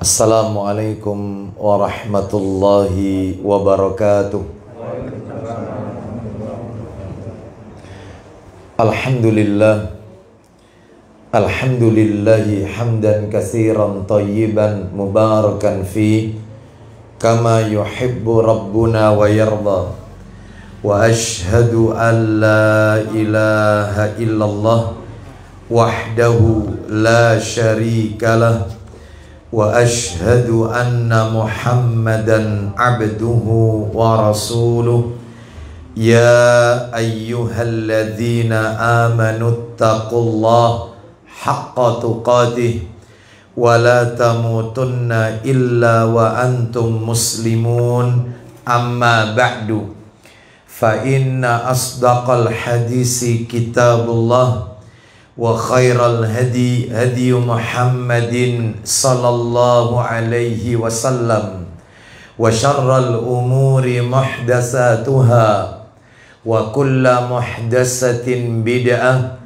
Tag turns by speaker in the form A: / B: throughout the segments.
A: Assalamualaikum warahmatullahi wabarakatuh. Alhamdulillah, alhamdulillahi hamdan katsiran tayyiban mubarakan fi kama yuhibbu rabbuna wa yarda. Wa ashhadu an la ilaha illallah wahdahu la syarikalah wa ashhadu anna Muhammadan abduhu wa rasuluh. Ya ayyuhalladzina amanu taqullaha haqqa tuqatih wa la tamutunna illa wa antum muslimun. Amma ba'du, fa inna asdaqal hadisi kitabullah wa khairal hadi hadi Muhammadin sallallahu alaihi wasallam wa syarral umuri muhdatsatuha wa kulla muhdatsatin bid'ah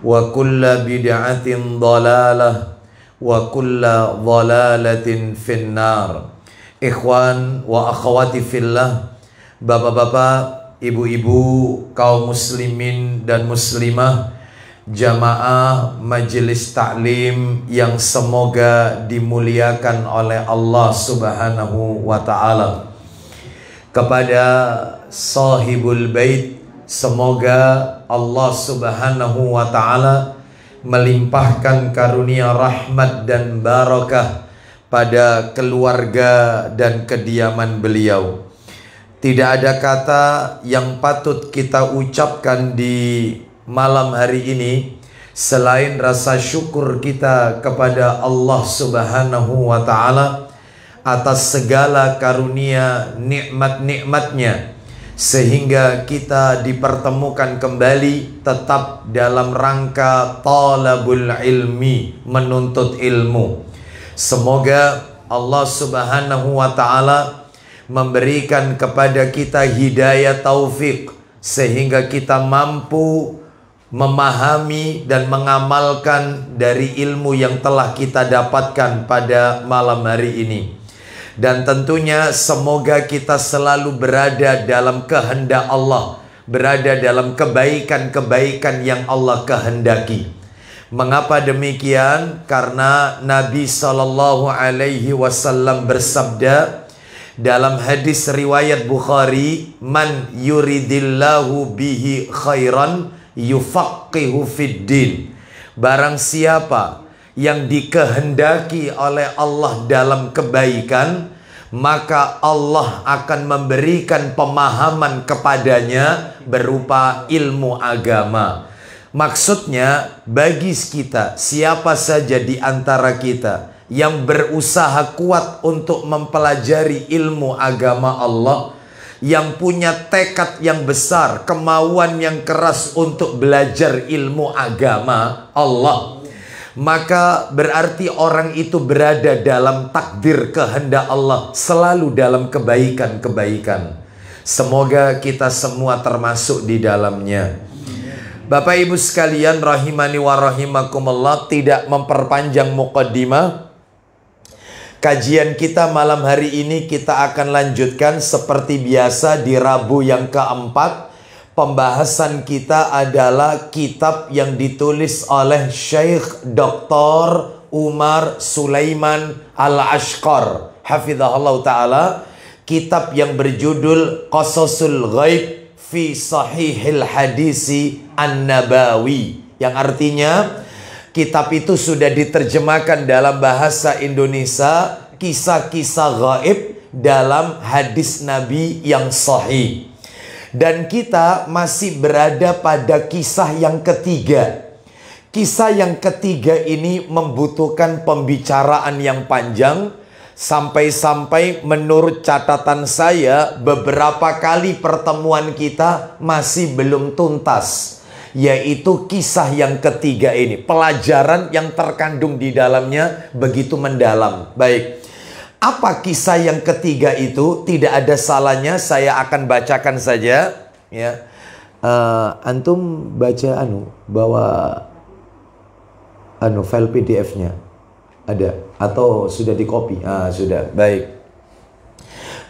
A: wa kulla bid'atin dhalalah wa kulla dhalalatin finnar. Ikhwan wa akhwati fillah, bapak-bapak, ibu-ibu, kaum muslimin dan muslimah, jamaah majelis taklim yang semoga dimuliakan oleh Allah Subhanahu wa ta'ala. Kepada sahibul bait, semoga Allah Subhanahu wa ta'ala melimpahkan karunia rahmat dan barakah pada keluarga dan kediaman beliau. Tidak ada kata yang patut kita ucapkan di malam hari ini selain rasa syukur kita kepada Allah Subhanahu wa ta'ala atas segala karunia nikmat-nikmatnya, sehingga kita dipertemukan kembali tetap dalam rangka talabul ilmi, menuntut ilmu. Semoga Allah Subhanahu wa ta'ala memberikan kepada kita hidayah taufik sehingga kita mampu memahami dan mengamalkan dari ilmu yang telah kita dapatkan pada malam hari ini. Dan tentunya semoga kita selalu berada dalam kehendak Allah, berada dalam kebaikan-kebaikan yang Allah kehendaki. Mengapa demikian? Karena Nabi SAW bersabda dalam hadis riwayat Bukhari, "Man yuridillahu bihi khairan yufaqihu fiddin." Barang siapa yang dikehendaki oleh Allah dalam kebaikan, maka Allah akan memberikan pemahaman kepadanya berupa ilmu agama. Maksudnya, bagi kita, siapa saja di antara kita yang berusaha kuat untuk mempelajari ilmu agama Allah, yang punya tekad yang besar, kemauan yang keras untuk belajar ilmu agama Allah, maka berarti orang itu berada dalam takdir kehendak Allah, selalu dalam kebaikan-kebaikan. Semoga kita semua termasuk di dalamnya. Bapak ibu sekalian rahimani wa rahimakumullah, tidak memperpanjang muqaddimah, kajian kita malam hari ini kita akan lanjutkan seperti biasa di Rabu yang keempat. Pembahasan kita adalah kitab yang ditulis oleh Syekh Dr. Umar Sulaiman Al-Ashqar hafizahullah ta'ala. Kitab yang berjudul Qasasul Ghaib fi Sahihil Hadisi An-Nabawi, yang artinya kitab itu sudah diterjemahkan dalam bahasa Indonesia, kisah-kisah gaib dalam hadis Nabi yang sahih. Dan kita masih berada pada kisah yang ketiga. Kisah yang ketiga ini membutuhkan pembicaraan yang panjang. Sampai-sampai menurut catatan saya, beberapa kali pertemuan kita masih belum tuntas. Yaitu kisah yang ketiga ini. Pelajaran yang terkandung di dalamnya begitu mendalam. Baik, apa kisah yang ketiga itu? Tidak ada salahnya saya akan bacakan saja, ya. Antum baca bawa file PDF-nya ada atau sudah di copy? Sudah. Baik.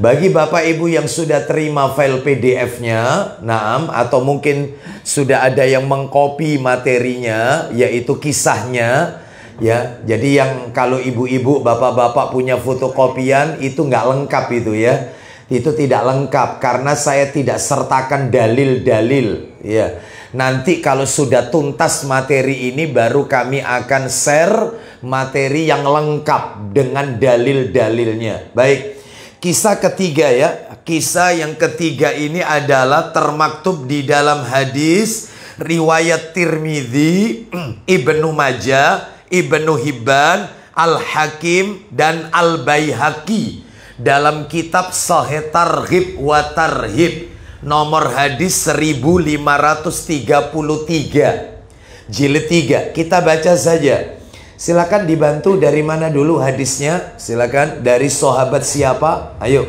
A: Bagi Bapak Ibu yang sudah terima file PDF-nya, atau mungkin sudah ada yang mengcopy materinya, yaitu kisahnya, ya. Jadi yang kalau ibu-ibu, bapak-bapak punya fotokopian itu nggak lengkap itu ya. Itu tidak lengkap karena saya tidak sertakan dalil-dalil, ya. Nanti kalau sudah tuntas materi ini baru kami akan share materi yang lengkap dengan dalil-dalilnya. Baik. Kisah ketiga ya. Kisah yang ketiga ini adalah termaktub di dalam hadis riwayat Tirmidzi, Ibnu Majah, Ibnu Hibban, Al-Hakim dan Al-Baihaqi dalam kitab Sahih Targhib wa Tarhib nomor hadis 1533 jilid 3. Kita baca saja. Silakan dibantu dari mana dulu hadisnya? Silakan dari sahabat siapa? Ayo.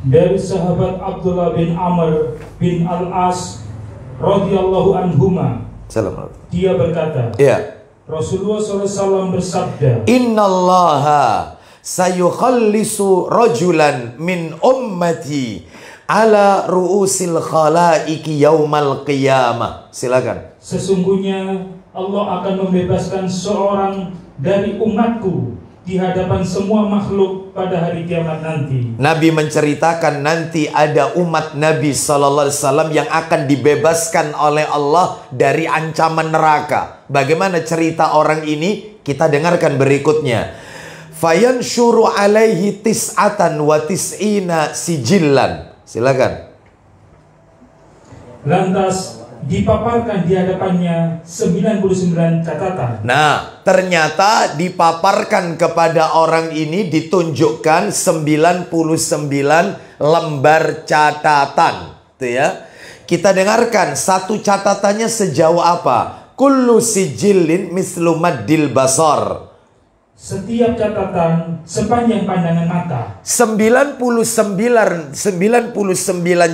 B: Dari sahabat Abdullah bin Amr bin Al-As radhiyallahu anhuma.
A: Salam.
B: Dia berkata,
A: ya.
B: Rasulullah SAW bersabda,
A: Innallaha sayukhallisu rajulan min ummati ala ru'usil khalaiki yaumal qiyamah. Silakan.
B: Sesungguhnya Allah akan membebaskan seorang dari umatku di hadapan semua makhluk pada hari kiamat nanti.
A: Nabi menceritakan nanti ada umat Nabi SAW yang akan dibebaskan oleh Allah dari ancaman neraka. Bagaimana cerita orang ini? Kita dengarkan berikutnya. Fayanshuru alaihi tis'atan wa tis'ina sijillan. Silakan.
B: Lantas dipaparkan di hadapannya 99 catatan.
A: Nah, ternyata dipaparkan kepada orang ini ditunjukkan 99 lembar catatan. Itu ya. Kita dengarkan satu catatannya sejauh apa? Kullu sijillin mislu maddil basar.
B: Setiap catatan sepanjang pandangan mata.
A: 99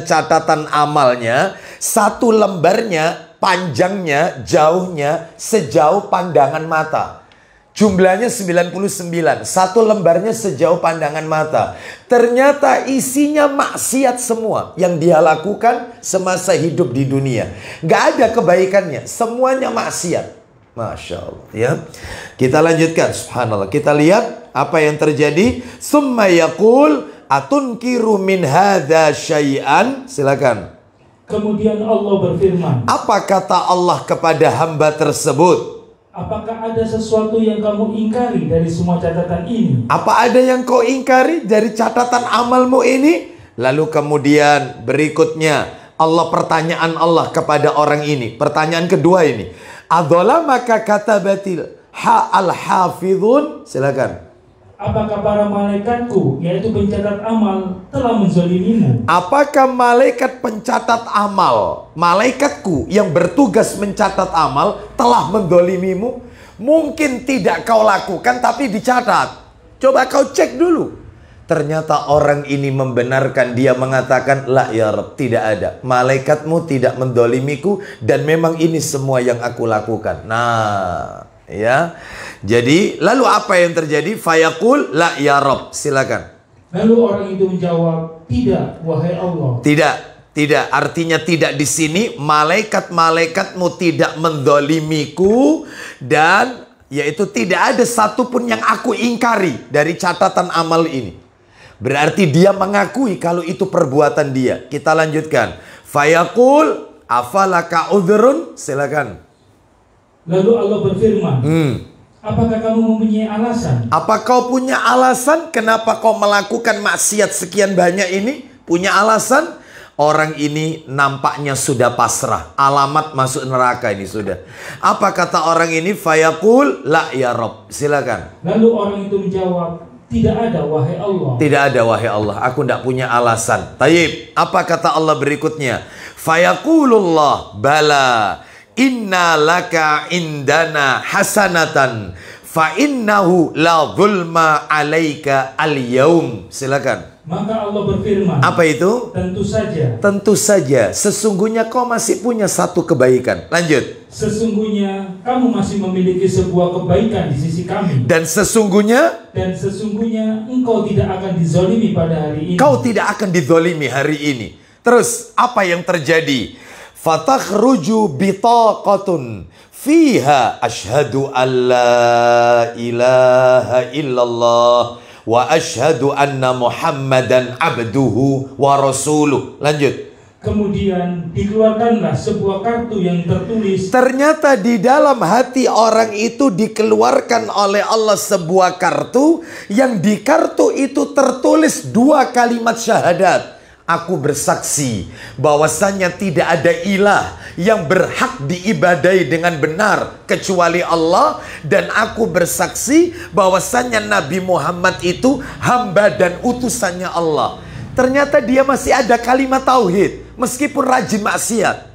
A: catatan amalnya, satu lembarnya panjangnya, jauhnya sejauh pandangan mata. Jumlahnya 99, satu lembarnya sejauh pandangan mata. Ternyata isinya maksiat semua yang dia lakukan semasa hidup di dunia. Gak ada kebaikannya, semuanya maksiat. Masya Allah ya. Kita lanjutkan. Subhanallah. Kita lihat apa yang terjadi. Summa yaqul atunkiru min hadza syai'an. Silakan.
B: Kemudian Allah berfirman.
A: Apa kata Allah kepada hamba tersebut?
B: Apakah ada sesuatu yang kamu ingkari dari semua catatan ini?
A: Apa ada yang kau ingkari dari catatan amalmu ini? Lalu kemudian berikutnya pertanyaan Allah kepada orang ini. Pertanyaan kedua ini. Adzalamaka katabatil al-hafidhun. Silakan.
B: Apakah para malaikatku, yaitu pencatat amal, telah menzalimimu?
A: Apakah malaikat pencatat amal, malaikatku yang bertugas mencatat amal, telah menzalimimu? Mungkin tidak kau lakukan tapi dicatat. Coba kau cek dulu. Ternyata orang ini membenarkan, dia mengatakan, la ya Rabb, tidak ada. Malaikatmu tidak mendolimiku dan memang ini semua yang aku lakukan. Nah, ya. Jadi, lalu apa yang terjadi? Fayaqul, la ya Rabb. Silakan.
B: Lalu orang itu menjawab, tidak, wahai Allah.
A: Tidak. Artinya tidak di sini. Malaikat-malaikatmu tidak mendolimiku dan yaitu tidak ada satupun yang aku ingkari dari catatan amal ini. Berarti dia mengakui kalau itu perbuatan dia. Kita lanjutkan. Fayaqul afalaka udhrun. Silakan.
B: Lalu Allah berfirman. Apakah kamu mempunyai alasan?
A: Apa kau punya alasan kenapa kau melakukan maksiat sekian banyak ini? Punya alasan? Orang ini nampaknya sudah pasrah. Alamat masuk neraka ini sudah. Apa kata orang ini? Fayaqul la ya Rabb. Silakan.
B: Lalu orang itu menjawab, tidak ada wahai Allah.
A: Tidak ada wahai Allah. Aku tidak punya alasan. Tayyib. Apa kata Allah berikutnya? Fayaqulullah bala inna laka indana hasanatan fa innahu la zulma alaika al-yaum. Silakan.
B: Maka Allah berfirman,
A: apa itu?
B: Tentu saja.
A: Tentu saja, sesungguhnya kau masih punya satu kebaikan. Lanjut.
B: Sesungguhnya kamu masih memiliki sebuah kebaikan di sisi kami.
A: Dan sesungguhnya
B: engkau tidak akan dizolimi pada hari ini.
A: Kau tidak akan dizolimi hari ini. Terus apa yang terjadi? Fatakhruju bitaqatun fiha asyhadu an la ilaha illallah wa asyhadu anna Muhammadan abduhu wa rasuluh. Lanjut.
B: Kemudian dikeluarkanlah sebuah kartu yang tertulis.
A: Ternyata di dalam hati orang itu dikeluarkan oleh Allah sebuah kartu, yang di kartu itu tertulis 2 kalimat syahadat. Aku bersaksi bahwasannya tidak ada ilah yang berhak diibadai dengan benar kecuali Allah, dan aku bersaksi bahwasannya Nabi Muhammad itu hamba dan utusannya Allah. Ternyata dia masih ada kalimat tauhid meskipun rajin maksiat.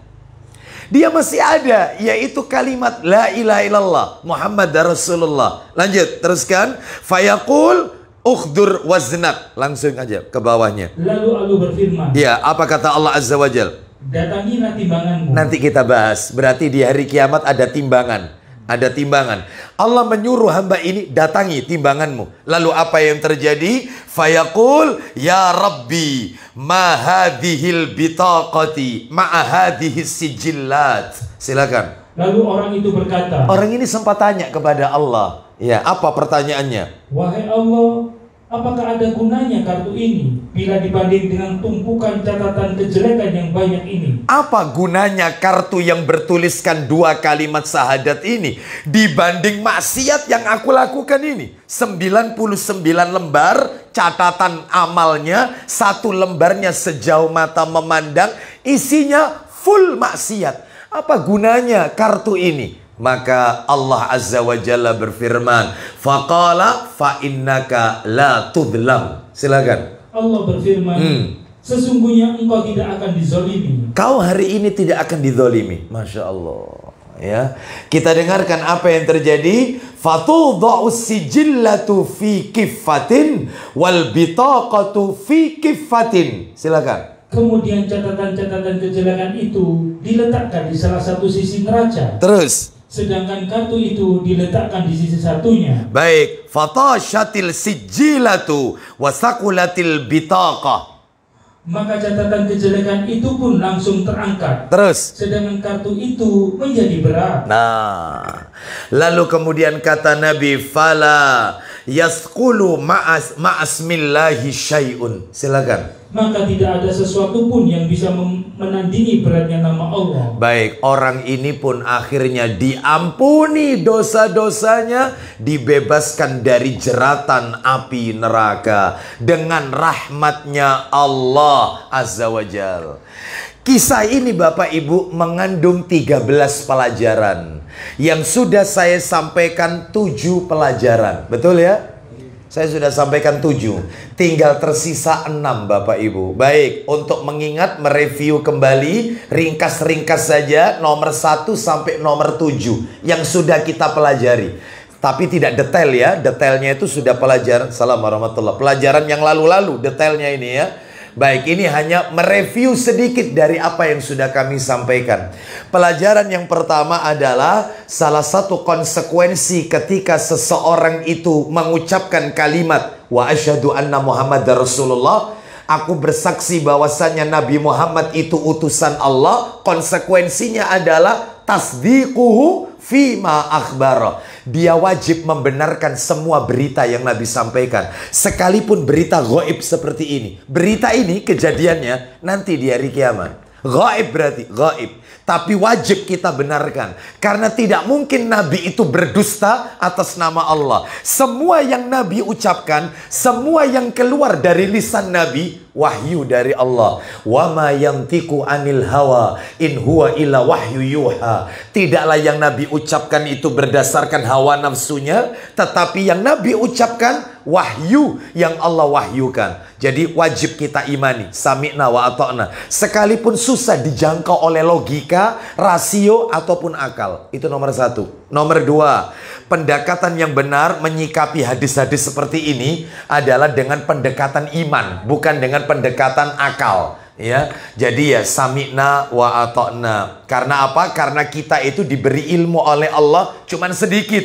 A: Dia masih ada, yaitu kalimat la ilaha illallah Muhammad Rasulullah. Lanjut, teruskan. Fayaqul ukhdur waznak. Langsung aja ke bawahnya.
B: Lalu Allah berfirman.
A: Ya, apa kata Allah Azza wa Jal?
B: Datangilah timbanganmu.
A: Nanti kita bahas. Berarti di hari kiamat ada timbangan. Ada timbangan. Allah menyuruh hamba ini, datangi timbanganmu. Lalu apa yang terjadi? Fayaqul ya Rabbi ma hadhil bitaqati ma hadhis sijillat. Silakan.
B: Lalu orang itu berkata.
A: Orang ini sempat tanya kepada Allah. Ya, apa pertanyaannya?
B: Wahai Allah, apakah ada gunanya kartu ini bila dibanding dengan tumpukan catatan kejelekan yang banyak ini?
A: Apa gunanya kartu yang bertuliskan 2 kalimat syahadat ini dibanding maksiat yang aku lakukan ini? 99 lembar catatan amalnya, 1 lembarnya sejauh mata memandang, isinya full maksiat. Apa gunanya kartu ini? Maka Allah Azza wa Jalla berfirman, faqala fa innaka la tudlam. Silakan.
B: Allah berfirman, sesungguhnya engkau tidak akan dizolimi.
A: Kau hari ini tidak akan dizolimi. Masya Allah. Ya, kita dengarkan apa yang terjadi. Fatudha'u sijillatu fi kiffatin wal bitaqatu fi kiffatin. Silakan.
B: Kemudian catatan-catatan kejelekan itu diletakkan di salah satu sisi neraca.
A: Terus.
B: Sedangkan kartu itu diletakkan di sisi satunya.
A: Baik, fatashatil sijilatu wasaqulatil bitaqah.
B: Maka catatan kejelekan itu pun langsung terangkat.
A: Terus.
B: Sedangkan kartu itu menjadi berat.
A: Nah, lalu kemudian kata Nabi, fala yasqulu ma'asmillahi syai'un. Silakan.
B: Maka tidak ada sesuatu pun yang bisa menandingi beratnya nama Allah.
A: Baik, orang ini pun akhirnya diampuni dosa-dosanya, dibebaskan dari jeratan api neraka dengan rahmatnya Allah Azza wa Jal. Kisah ini Bapak Ibu mengandung 13 pelajaran. Yang sudah saya sampaikan 7 pelajaran. Betul ya? Saya sudah sampaikan 7. Tinggal tersisa 6 Bapak Ibu. Baik, untuk mengingat, mereview kembali, ringkas-ringkas saja nomor 1 sampai nomor 7 yang sudah kita pelajari. Tapi tidak detail ya. Detailnya itu sudah pelajaran. Assalamualaikum warahmatullahi. Pelajaran yang lalu-lalu detailnya ini ya. Baik, ini hanya mereview sedikit dari apa yang sudah kami sampaikan. Pelajaran yang pertama adalah salah satu konsekuensi ketika seseorang itu mengucapkan kalimat wa asyhadu anna Muhammadar Rasulullah, aku bersaksi bahwasannya Nabi Muhammad itu utusan Allah. Konsekuensinya adalah tasdiquhu fima akhbara. Dia wajib membenarkan semua berita yang Nabi sampaikan, sekalipun berita gaib seperti ini. Berita ini kejadiannya nanti di hari kiamat. Gaib berarti gaib, tapi wajib kita benarkan, karena tidak mungkin Nabi itu berdusta atas nama Allah. Semua yang Nabi ucapkan, semua yang keluar dari lisan Nabi, wahyu dari Allah. Wa ma yantiqu anil hawa in huwa illa wahyu yuha. Tidaklah yang Nabi ucapkan itu berdasarkan hawa nafsunya, tetapi yang Nabi ucapkan wahyu yang Allah wahyukan. Jadi wajib kita imani, sami'na wa ata'na, sekalipun susah dijangkau oleh logika, rasio ataupun akal. Itu nomor 1. Nomor 2, pendekatan yang benar menyikapi hadis-hadis seperti ini adalah dengan pendekatan iman, bukan dengan pendekatan akal. Ya, jadi ya sami'na wa ata'na. Karena apa? Karena kita itu diberi ilmu oleh Allah cuman sedikit.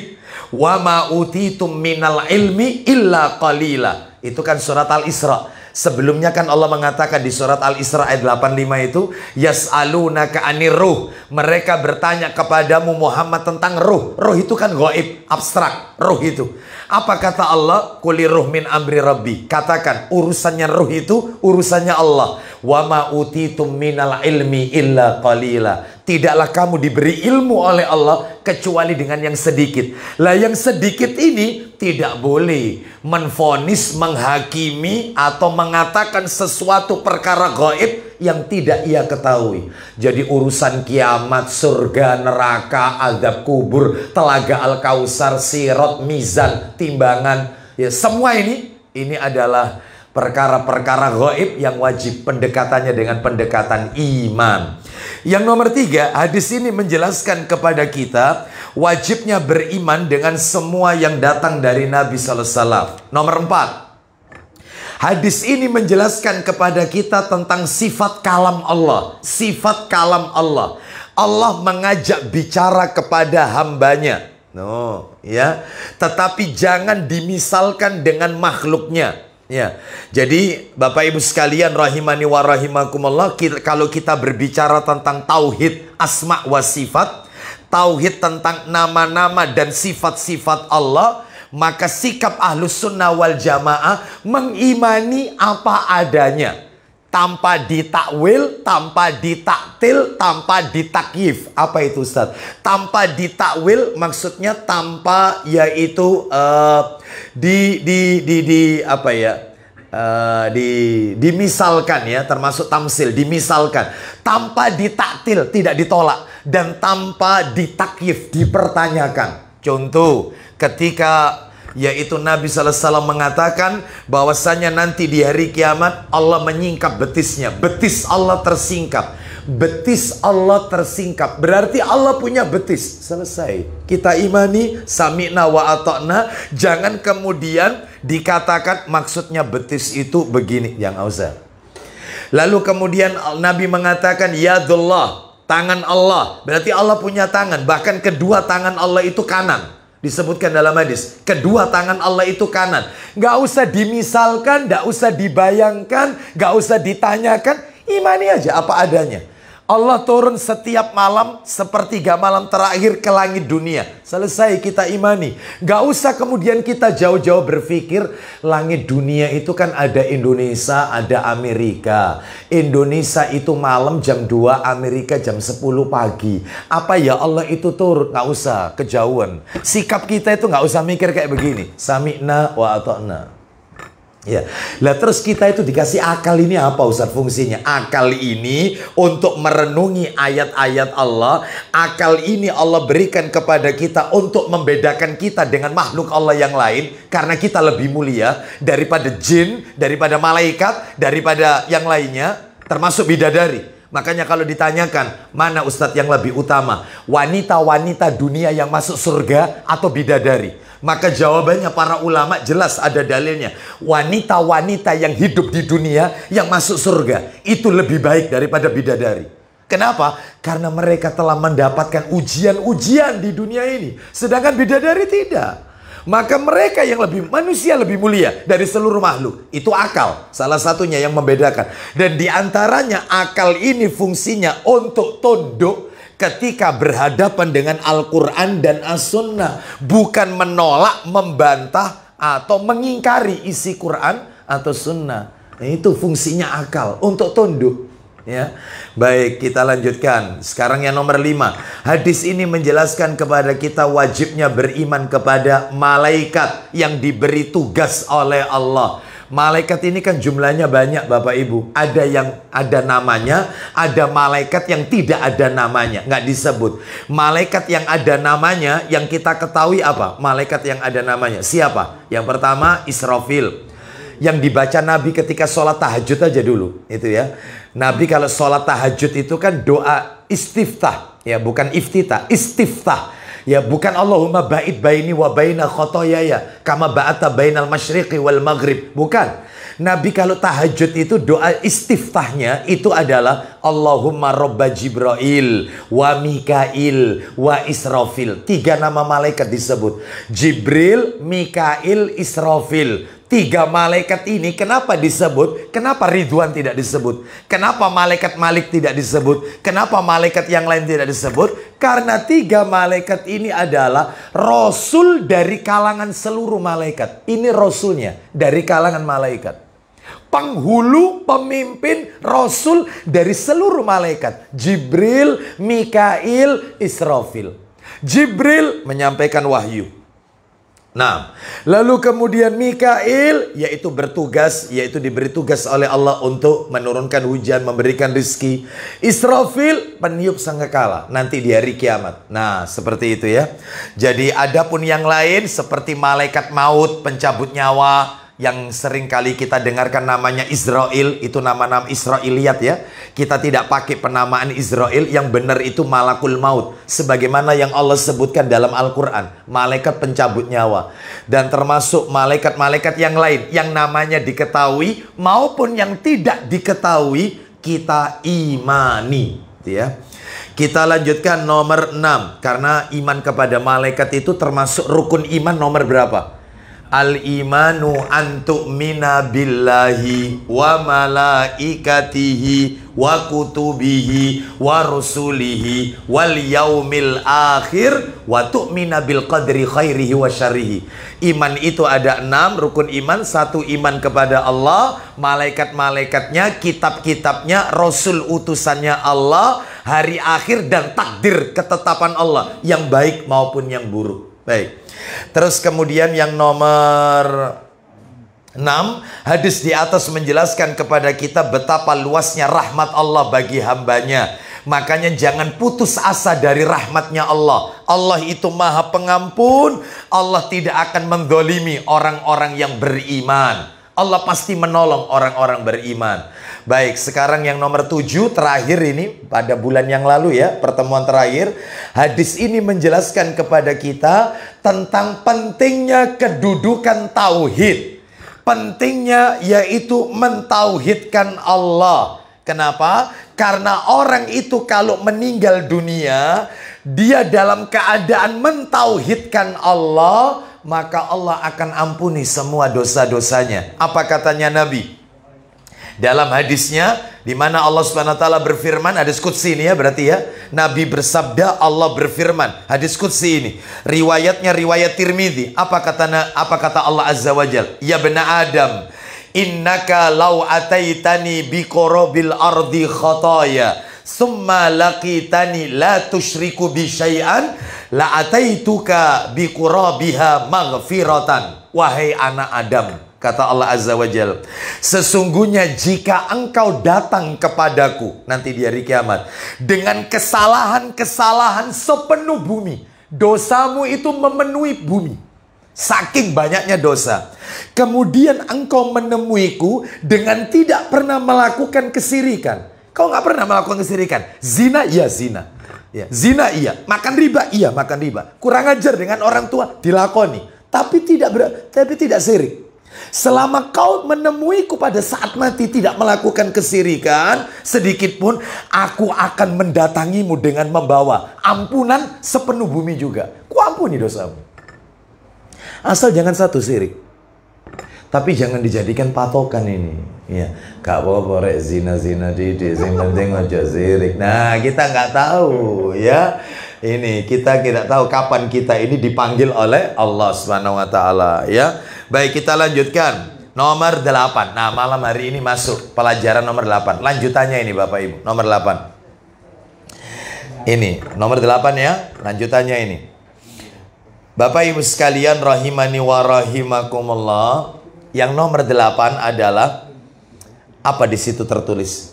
A: Wa ma utitum minal ilmi illa qalila. Itu kan surat Al-Isra. Sebelumnya kan Allah mengatakan di surat Al-Isra ayat 85 itu, yas'alunaka 'anir ruh. Mereka bertanya kepadamu Muhammad tentang ruh. Ruh itu kan gaib, abstrak. Ruh itu. Apa kata Allah? Quli ruh min amri rabbi. Katakan, urusannya ruh itu urusannya Allah. Wa ma utitum minal ilmi illa qalila. Tidaklah kamu diberi ilmu oleh Allah kecuali dengan yang sedikit. Lah yang sedikit ini tidak boleh menvonis, menghakimi atau mengatakan sesuatu perkara gaib yang tidak ia ketahui. Jadi urusan kiamat, surga, neraka, azab kubur, telaga Al-Kausar, sirat, mizan, timbangan, ya semua ini adalah perkara-perkara gaib yang wajib pendekatannya dengan pendekatan iman. Yang nomor 3, hadis ini menjelaskan kepada kita wajibnya beriman dengan semua yang datang dari Nabi Sallallahu Alaihi Wasallam. Nomor 4, hadis ini menjelaskan kepada kita tentang sifat kalam Allah. Sifat kalam Allah. Allah mengajak bicara kepada hambanya. Ya. Tetapi jangan dimisalkan dengan makhluknya. Ya, jadi Bapak Ibu sekalian rahimani wa rahimakumullah, kalau kita berbicara tentang tauhid asma wa sifat, tauhid tentang nama-nama dan sifat-sifat Allah, maka sikap ahlus sunnah wal jamaah mengimani apa adanya, tanpa ditakwil, tanpa ditaktil, tanpa ditakyif. Apa itu Ustaz? Tanpa ditakwil maksudnya tanpa yaitu dimisalkan ya, termasuk tamsil, dimisalkan, tanpa ditaktil, tidak ditolak, dan tanpa ditakyif, dipertanyakan. Contoh, ketika yaitu Nabi Sallallahu Alaihi Wasallam mengatakan bahwasanya nanti di hari kiamat Allah menyingkap betisnya. Betis Allah tersingkap. Betis Allah tersingkap. Berarti Allah punya betis. Selesai. Kita imani sami'na wa ata'na. Jangan kemudian dikatakan maksudnya betis itu begini. Yang usah. Lalu kemudian Nabi mengatakan yadullah, tangan Allah. Berarti Allah punya tangan. Bahkan kedua tangan Allah itu kanan. Disebutkan dalam hadis, kedua tangan Allah itu kanan. Gak usah dimisalkan, gak usah dibayangkan, gak usah ditanyakan. Imani aja apa adanya. Allah turun setiap malam sepertiga malam terakhir ke langit dunia. Selesai, kita imani. Gak usah kemudian kita jauh-jauh berpikir langit dunia itu kan ada Indonesia, ada Amerika. Indonesia itu malam jam 2, Amerika jam 10 pagi. Apa ya Allah itu turun? Gak usah, kejauhan. Sikap kita itu gak usah mikir kayak begini. Sami'na wa ata'na. Ya, lah terus kita itu dikasih akal ini apa Ustaz fungsinya? Akal ini untuk merenungi ayat-ayat Allah. Akal ini Allah berikan kepada kita untuk membedakan kita dengan makhluk Allah yang lain. Karena kita lebih mulia daripada jin, daripada malaikat, daripada yang lainnya, termasuk bidadari. Makanya kalau ditanyakan, mana Ustadz yang lebih utama? Wanita-wanita dunia yang masuk surga atau bidadari? Maka jawabannya para ulama jelas ada dalilnya. Wanita-wanita yang hidup di dunia yang masuk surga itu lebih baik daripada bidadari. Kenapa? Karena mereka telah mendapatkan ujian-ujian di dunia ini. Sedangkan bidadari tidak. Maka mereka yang lebih, manusia lebih mulia dari seluruh makhluk. Itu akal, salah satunya yang membedakan. Dan diantaranya akal ini fungsinya untuk tunduk ketika berhadapan dengan Al-Quran dan As-Sunnah. Bukan menolak, membantah, atau mengingkari isi Quran atau Sunnah. Nah, itu fungsinya akal, untuk tunduk. Ya, baik, kita lanjutkan. Sekarang yang nomor 5. Hadis ini menjelaskan kepada kita wajibnya beriman kepada malaikat yang diberi tugas oleh Allah. Malaikat ini kan jumlahnya banyak Bapak Ibu. Ada yang ada namanya, ada malaikat yang tidak ada namanya, nggak disebut. Malaikat yang ada namanya yang kita ketahui apa? Malaikat yang ada namanya siapa? Yang pertama Israfil, yang dibaca Nabi ketika sholat tahajud aja dulu, itu ya. Nabi kalau sholat tahajud itu kan doa istiftah, ya bukan iftitah, istiftah. Ya, bukan Allahumma ba'id baini wa baina khotoyaya kama ba'ata bainal masyriqi wal maghrib. Bukan. Nabi kalau tahajud itu doa istiftahnya itu adalah Allahumma robba Jibril wa Mikail wa Israfil. 3 nama malaikat disebut. Jibril, Mikail, Israfil. 3 malaikat ini kenapa disebut? Kenapa Ridwan tidak disebut? Kenapa malaikat Malik tidak disebut? Kenapa malaikat yang lain tidak disebut? Karena 3 malaikat ini adalah rasul dari kalangan seluruh malaikat. Ini rasulnya dari kalangan malaikat. Penghulu, pemimpin, rasul dari seluruh malaikat. Jibril, Mikail, Israfil. Jibril menyampaikan wahyu. Nah, lalu kemudian Mikail yaitu bertugas, yaitu diberi tugas oleh Allah untuk menurunkan hujan, memberikan rezeki. Israfil peniup sangkakala nanti di hari kiamat. Nah, seperti itu ya. Jadi adapun yang lain seperti malaikat maut, pencabut nyawa, yang sering kali kita dengarkan namanya Israel, itu nama-nama Israiliyat ya. Kita tidak pakai penamaan Israel, yang benar itu malakul maut. Sebagaimana yang Allah sebutkan dalam Al-Quran, malaikat pencabut nyawa. Dan termasuk malaikat-malaikat yang lain, yang namanya diketahui maupun yang tidak diketahui, kita imani ya. Kita lanjutkan nomor 6. Karena iman kepada malaikat itu termasuk rukun iman nomor berapa? Al-imanu antu'mina billahi wa malaikatihi wa kutubihi wa rusulihi wal yaumil akhir wa tu'mina bil qadri khairihi wa syarrihi. Iman itu ada 6 rukun iman. 1, iman kepada Allah, malaikat-malaikatnya, kitab-kitabnya, rasul utusannya Allah, hari akhir dan takdir ketetapan Allah yang baik maupun yang buruk. Baik. Terus kemudian yang nomor 6, hadis di atas menjelaskan kepada kita betapa luasnya rahmat Allah bagi hambanya. Makanya jangan putus asa dari rahmatnya Allah. Allah itu maha pengampun. Allah tidak akan menzalimi orang-orang yang beriman. Allah pasti menolong orang-orang beriman. Baik, sekarang yang nomor 7 terakhir ini pada bulan yang lalu ya, pertemuan terakhir. Hadis ini menjelaskan kepada kita tentang pentingnya kedudukan tauhid. Pentingnya yaitu mentauhidkan Allah. Kenapa? Karena orang itu kalau meninggal dunia, dia dalam keadaan mentauhidkan Allah, maka Allah akan ampuni semua dosa-dosanya. Apa katanya Nabi? Dalam hadisnya, di mana Allah Subhanahu wa taala berfirman, hadis qudsi ini ya berarti ya. Nabi bersabda, Allah berfirman. Hadis qudsi ini, riwayatnya riwayat Tirmidzi. Apa kata Allah Azza wa Jalla? Ya bena Adam, innaka law ataitani biqorobil ardi khataya summa laqitani la tusyriku bi syai'an la ataituka biqurabiha maghfiratan. Wahai anak Adam, kata Allah Azza wa Jalla, sesungguhnya jika engkau datang kepadaku nanti di hari kiamat dengan kesalahan-kesalahan sepenuh bumi, dosamu itu memenuhi bumi, saking banyaknya dosa, kemudian engkau menemuiku dengan tidak pernah melakukan kesirikan. Kau nggak pernah melakukan kesirikan. Zina, iya zina. Ya, zina iya. Makan riba, iya makan riba. Kurang ajar dengan orang tua, dilakoni. Tapi tidak sirik. Selama kau menemuiku pada saat mati tidak melakukan kesirikan sedikit pun, aku akan mendatangimu dengan membawa ampunan sepenuh bumi juga. Ku ampuni dosamu. Asal jangan satu sirik. Tapi jangan dijadikan patokan ini. Ya, gak apa-apa rek zina-zina didik, yang penting aja sirik. Nah, kita nggak tahu ya. Ini kita tidak tahu kapan kita ini dipanggil oleh Allah Subhanahu wa taala ya. Baik, kita lanjutkan nomor 8. Nah, malam hari ini masuk pelajaran nomor 8. Lanjutannya ini Bapak Ibu, nomor 8. Ini nomor 8 ya, lanjutannya ini. Bapak Ibu sekalian rahimani wa rahimakumullah, yang nomor 8 adalah apa di situ tertulis?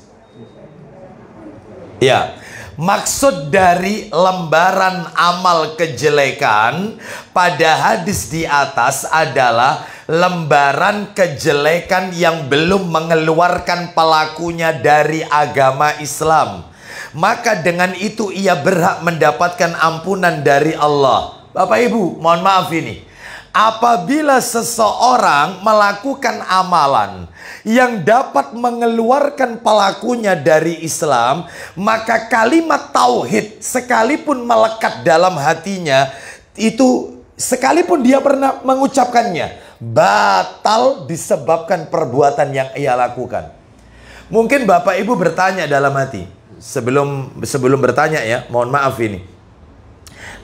A: Ya, maksud dari lembaran amal kejelekan pada hadis di atas adalah lembaran kejelekan yang belum mengeluarkan pelakunya dari agama Islam. maka dengan itu ia berhak mendapatkan ampunan dari Allah. Bapak Ibu, mohon maaf ini. Apabila seseorang melakukan amalan yang dapat mengeluarkan pelakunya dari Islam, maka kalimat tauhid sekalipun melekat dalam hatinya, itu sekalipun dia pernah mengucapkannya, batal disebabkan perbuatan yang ia lakukan. Mungkin Bapak Ibu bertanya dalam hati, sebelum bertanya ya, mohon maaf ini.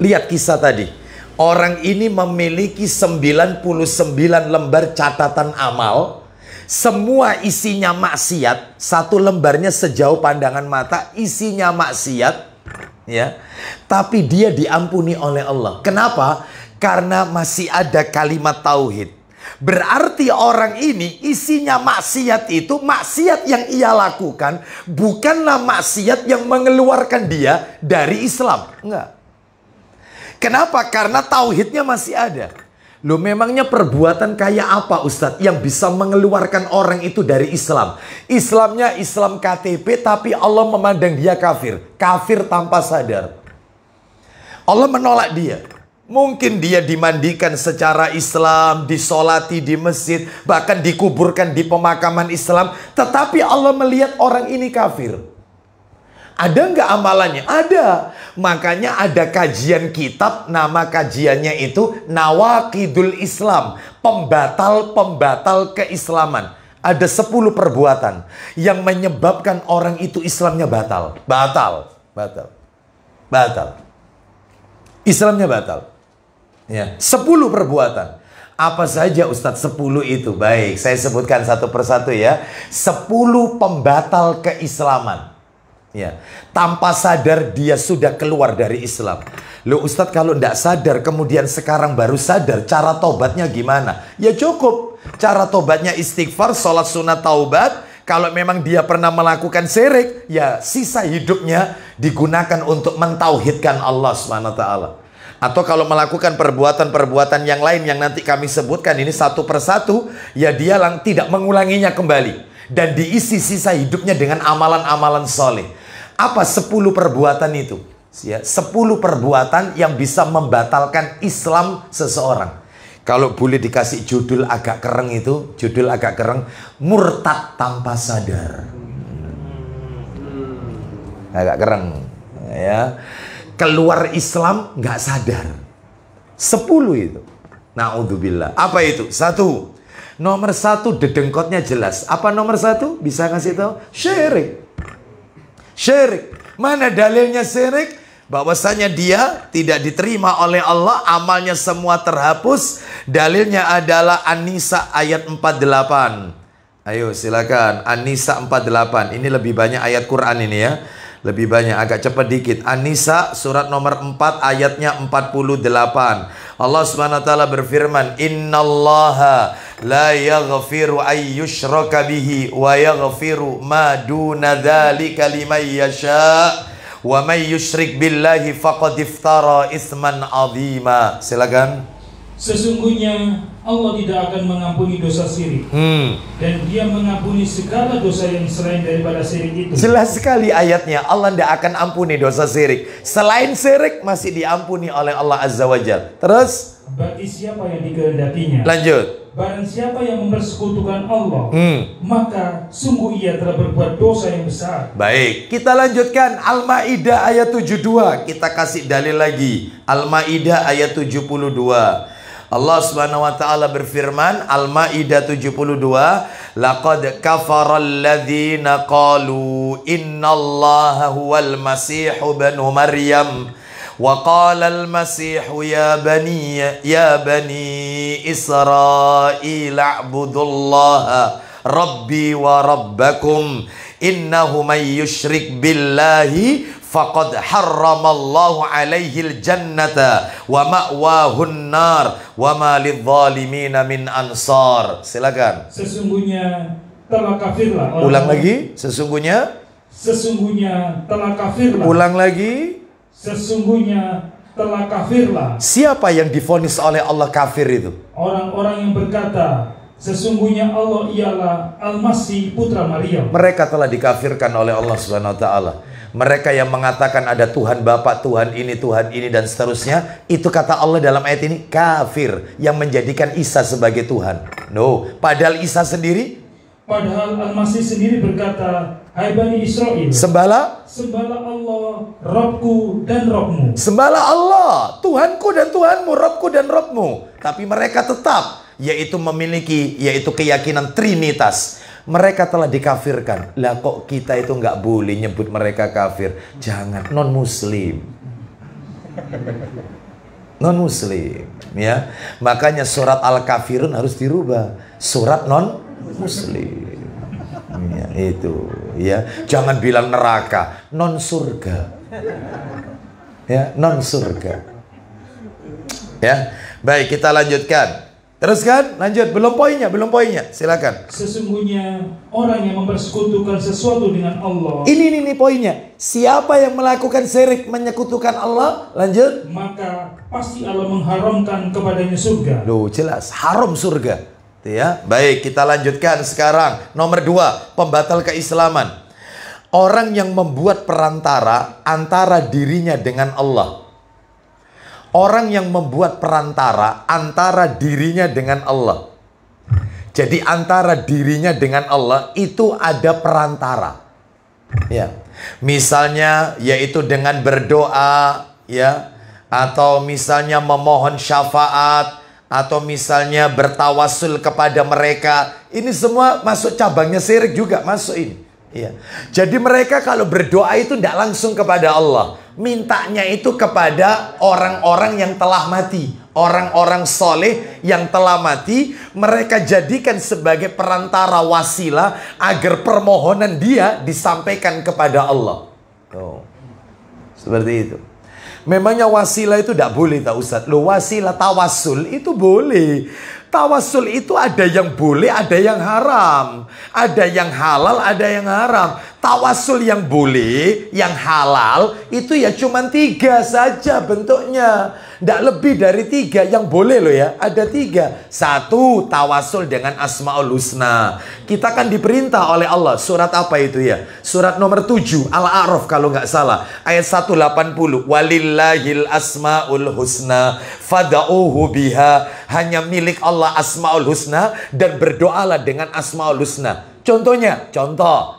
A: Lihat kisah tadi. Orang ini memiliki 99 lembar catatan amal. Semua isinya maksiat. Satu lembarnya sejauh pandangan mata, isinya maksiat. Ya, tapi dia diampuni oleh Allah. Kenapa? Karena masih ada kalimat tauhid. Berarti orang ini isinya maksiat itu, maksiat yang ia lakukan bukanlah maksiat yang mengeluarkan dia dari Islam. Enggak. Kenapa? Karena tauhidnya masih ada. Loh, memangnya perbuatan kayak apa Ustadz yang bisa mengeluarkan orang itu dari Islam? Islamnya Islam KTP, tapi Allah memandang dia kafir. Kafir tanpa sadar. Allah menolak dia. Mungkin dia dimandikan secara Islam, disolati di masjid, bahkan dikuburkan di pemakaman Islam. Tetapi Allah melihat orang ini kafir. Ada nggak amalannya? Ada. Makanya ada kajian kitab, nama kajiannya itu Nawaqidul Islam. Pembatal-pembatal keislaman. Ada 10 perbuatan yang menyebabkan orang itu Islamnya batal. Batal. Islamnya batal. Ya, 10 perbuatan. Apa saja Ustadz 10 itu? Baik, saya sebutkan satu persatu ya. 10 pembatal keislaman. Ya, tanpa sadar dia sudah keluar dari Islam. Loh Ustadz, kalau tidak sadar kemudian sekarang baru sadar, cara tobatnya gimana? Ya cukup, cara tobatnya istighfar, sholat sunat taubat. Kalau memang dia pernah melakukan syirik, ya sisa hidupnya digunakan untuk mentauhidkan Allah SWT. Atau kalau melakukan perbuatan-perbuatan yang lain yang nanti kami sebutkan ini satu persatu, ya dia tidak mengulanginya kembali. Dan diisi sisa hidupnya dengan amalan-amalan soleh. Apa 10 perbuatan itu? Ya, 10 perbuatan yang bisa membatalkan Islam seseorang. Kalau boleh dikasih judul agak keren itu, judul agak keren, murtad tanpa sadar. Agak keren. Ya. Keluar Islam nggak sadar. 10 itu. Na'udzubillah. Apa itu? 1. Nomor 1 dedengkotnya jelas. Apa nomor 1? Bisa ngasih tahu? Syirik. Syirik. Mana dalilnya syirik? Bahwasanya dia tidak diterima oleh Allah, amalnya semua terhapus. Dalilnya adalah An-Nisa ayat 48. Ayo silakan, An-Nisa 48. Ini lebih banyak ayat Quran ini ya. Lebih banyak, agak cepat dikit. An-Nisa surat nomor 4 ayatnya 48. Allah Subhanahu wa taala berfirman, "Innallaha la yaghfiru ay yushraka bihi wa yaghfiru ma duna dzalika liman yasha wa may yusyrik billahi faqad iftara isman 'azima." Silakan.
B: Sesungguhnya Allah tidak akan mengampuni dosa syirik, dan Dia mengampuni segala dosa yang selain daripada syirik itu.
A: Jelas sekali ayatnya, Allah tidak akan ampuni dosa syirik. Selain syirik masih diampuni oleh Allah Azza wa Jalla. Terus,
B: bagi siapa yang dikehendakinya.
A: Lanjut.
B: Barang siapa yang mempersekutukan Allah, maka sungguh ia telah berbuat dosa yang besar.
A: Baik, kita lanjutkan Al-Maidah ayat 72. Kita kasih dalil lagi. Al-Maidah ayat 72. Allah Subhanahu wa taala berfirman, Al-Maidah 72, laqad kafaral ladzina qalu innallaha huwal masih ibnu maryam wa qala al-masih ya bani Israil a'budullaha rabbi wa rabbakum innahu may yusyrik billahi faqad harramallahu alaihil jannata wa ma'wahun nar wa ma lidzalimina min ansar. Silakan.
B: Sesungguhnya telah kafirlah orang.
A: Ulang lagi. Sesungguhnya
B: telah kafirlah.
A: Ulang lagi.
B: Sesungguhnya telah kafirlah.
A: Siapa yang divonis oleh Allah kafir itu?
B: Orang-orang yang berkata, sesungguhnya Allah ialah Al-Masih putra Maryam.
A: Mereka telah dikafirkan oleh Allah Subhanahu wa taala. Mereka yang mengatakan ada Tuhan Bapa, Tuhan ini dan seterusnya, itu kata Allah dalam ayat ini kafir yang menjadikan Isa sebagai Tuhan. No, padahal Isa sendiri,
B: padahal Al-Masih sendiri berkata, hai Bani Israel, sembahlah Allah, Robku dan Robmu.
A: Sembahlah Allah, Tuhanku dan Tuhanmu, Robku dan Robmu. Tapi mereka tetap yaitu memiliki keyakinan Trinitas. Mereka telah dikafirkan. Lah kok kita itu nggak boleh nyebut mereka kafir? Jangan, non muslim. Non muslim, ya. Makanya surat Al-Kafirun harus dirubah. Surat non muslim. Ya, itu, ya. Jangan bilang neraka, non surga. Ya, non surga. Ya. Baik, kita lanjutkan. Teruskan, lanjut. Belum poinnya. Silakan.
B: Sesungguhnya orang yang mempersekutukan sesuatu dengan Allah.
A: Ini poinnya. Siapa yang melakukan syirik, menyekutukan Allah? Lanjut.
B: Maka pasti Allah mengharamkan kepadanya surga.
A: Loh, jelas haram surga. Ya, baik, kita lanjutkan sekarang. Nomor 2, pembatal keislaman. Orang yang membuat perantara antara dirinya dengan Allah. Orang yang membuat perantara antara dirinya dengan Allah. Jadi antara dirinya dengan Allah itu ada perantara. Ya. Misalnya yaitu dengan berdoa, ya, atau misalnya memohon syafaat, atau misalnya bertawasul kepada mereka. Ini semua masuk cabangnya syirik juga, masuk ini. Ya. Jadi mereka kalau berdoa itu tidak langsung kepada Allah, mintanya itu kepada orang-orang yang telah mati, orang-orang soleh yang telah mati. Mereka jadikan sebagai perantara wasilah agar permohonan dia disampaikan kepada Allah. Oh, seperti itu. Memangnya wasilah itu tidak boleh, tak Ustaz? Loh, wasilah tawasul itu boleh. Tawasul itu ada yang boleh, ada yang haram. Ada yang halal, ada yang haram. Tawasul yang boleh, yang halal, itu ya cuma 3 saja bentuknya. Tidak lebih dari 3 yang boleh loh ya. Ada 3. 1, tawasul dengan Asmaul Husna. Kita kan diperintah oleh Allah. Surat apa itu ya? Surat nomor 7, Al-A'raf kalau nggak salah. Ayat 180. Walillahil Asmaul Husna fada'uhu biha. Hanya milik Allah Asmaul Husna dan berdoalah dengan Asmaul Husna. Contohnya,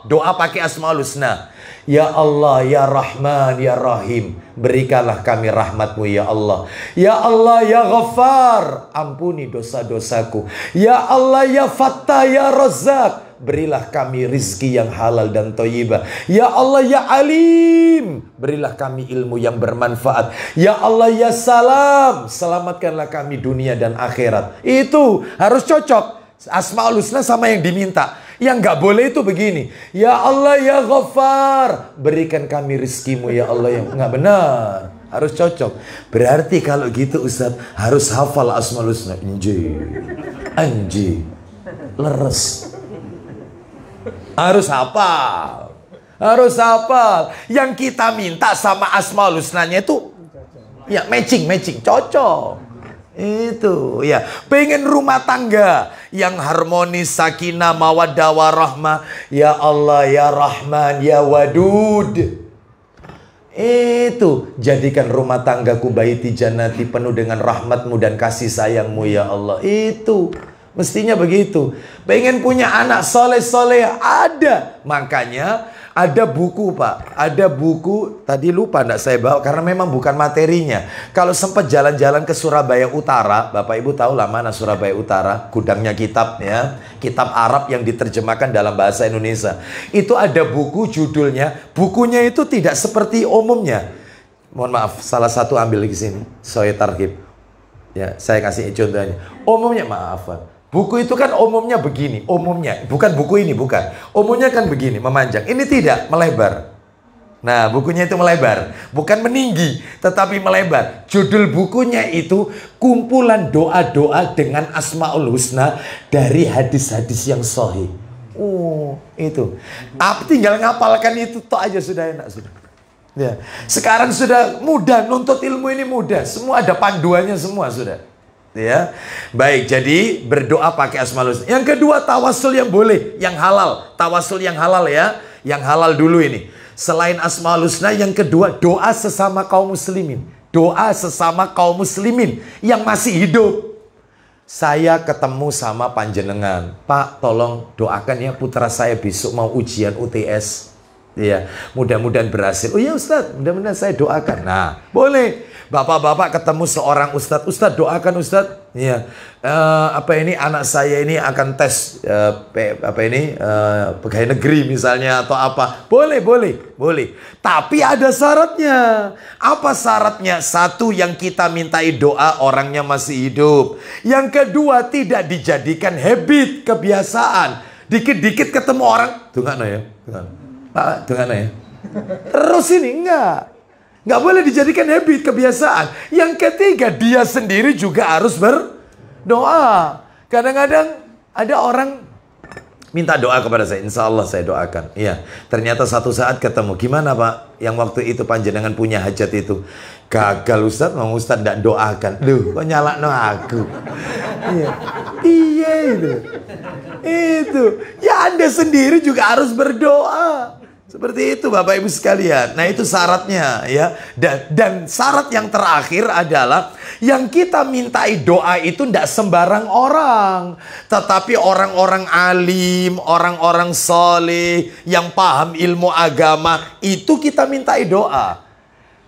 A: doa pakai Asmaul Husna. Ya Allah, ya Rahman, ya Rahim, berikanlah kami rahmatmu ya Allah. Ya Allah, ya Ghaffar, ampuni dosa-dosaku. Ya Allah, ya Fattah, ya Razzaq, berilah kami rizki yang halal dan thayyibah. Ya Allah, ya Alim, berilah kami ilmu yang bermanfaat. Ya Allah, ya Salam, selamatkanlah kami dunia dan akhirat. Itu harus cocok Asmaul Husna sama yang diminta. Yang nggak boleh itu begini. Ya Allah, ya Ghaffar, berikan kami rizkimu ya Allah. Yang nggak benar. Harus cocok. Berarti kalau gitu Ustaz harus hafal Asmaul Husna. Anji, leres. Harus hafal. Harus hafal. Yang kita minta sama Asmaul Husnanya itu ya matching, cocok. Itu ya, pengen rumah tangga yang harmonis, sakinah, mawaddah, warahmah. Ya Allah, ya Rahman, ya Wadud. Itu, jadikan rumah tanggaku baiti jannati, penuh dengan rahmatmu dan kasih sayangmu ya Allah. Itu, mestinya begitu. Pengen punya anak soleh-soleh, ada. Makanya ada buku Pak, ada buku, tadi lupa enggak saya bawa karena memang bukan materinya. Kalau sempat jalan-jalan ke Surabaya Utara, Bapak Ibu tahu lah mana Surabaya Utara, gudangnya kitab ya, kitab Arab yang diterjemahkan dalam bahasa Indonesia. Itu ada buku judulnya, bukunya itu tidak seperti umumnya. Mohon maaf, salah satu ambil di sini, Soe Targhib. Ya, saya kasih contohnya. Umumnya maaf Pak. Buku itu kan umumnya begini, umumnya. Bukan buku ini, bukan. Umumnya kan begini, memanjang. Ini tidak, melebar. Nah, bukunya itu melebar. Bukan meninggi, tetapi melebar. Judul bukunya itu kumpulan doa-doa dengan Asmaul Husna dari hadis-hadis yang sahih. Itu. Tinggal ngapalkan itu toh aja sudah enak sudah. Ya. Sekarang sudah mudah, nuntut ilmu ini mudah. Semua ada panduannya semua sudah. Ya, baik. Jadi berdoa pakai Asmaul Husna. Yang kedua tawasul yang boleh, yang halal. Tawasul yang halal ya, yang halal dulu ini. Selain Asmaul Husna, yang kedua doa sesama kaum muslimin. Doa sesama kaum muslimin yang masih hidup. Saya ketemu sama panjenengan, Pak, tolong doakan ya putra saya besok mau ujian UTS. Ya, mudah-mudahan berhasil. Oh ya Ustadz, mudah-mudahan saya doakan. Nah, boleh. Bapak-bapak ketemu seorang Ustadz, Ustadz doakan Ustadz. Ya, anak saya ini akan tes pegawai negeri misalnya atau apa. Boleh. Tapi ada syaratnya. Apa syaratnya? Satu, yang kita mintai doa orangnya masih hidup. Yang kedua, tidak dijadikan habit, kebiasaan. Dikit-dikit ketemu orang, tunggu ya. Pak, tunggu ya. Terus ini nggak boleh dijadikan habit, kebiasaan. Yang ketiga, dia sendiri juga harus berdoa. Kadang-kadang ada orang minta doa kepada saya, insya Allah saya doakan. Iya, ternyata satu saat ketemu, gimana Pak? Yang waktu itu panjenengan punya hajat itu gagal Ustadz, mau Ustadz tidak doakan. Duh, kok nyalakno aku? Iya itu. Ya Anda sendiri juga harus berdoa. Seperti itu Bapak Ibu sekalian. Nah itu syaratnya ya. Dan syarat yang terakhir adalah yang kita mintai doa itu tidak sembarang orang. Tetapi orang-orang alim, orang-orang soleh yang paham ilmu agama, itu kita mintai doa.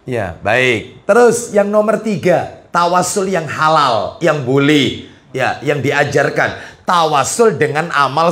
A: Ya baik. Terus yang nomor 3, tawasul yang halal, yang boleh, ya, yang diajarkan. Tawasul dengan amal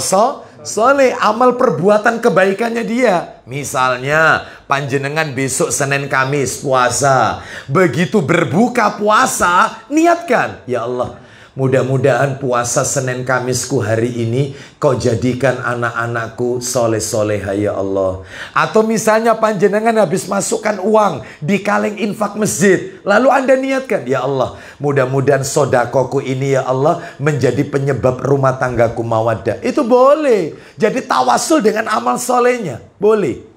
A: soleh, amal perbuatan kebaikannya dia. Misalnya panjenengan besok Senin Kamis puasa. Begitu berbuka puasa, niatkan, ya Allah, mudah-mudahan puasa Senin Kamisku hari ini Kau jadikan anak-anakku soleh-soleha ya Allah. Atau misalnya panjenengan habis masukkan uang di kaleng infak masjid, lalu Anda niatkan, ya Allah, mudah-mudahan sodakoku ini ya Allah menjadi penyebab rumah tanggaku mawaddah. Itu boleh. Jadi tawasul dengan amal solehnya boleh.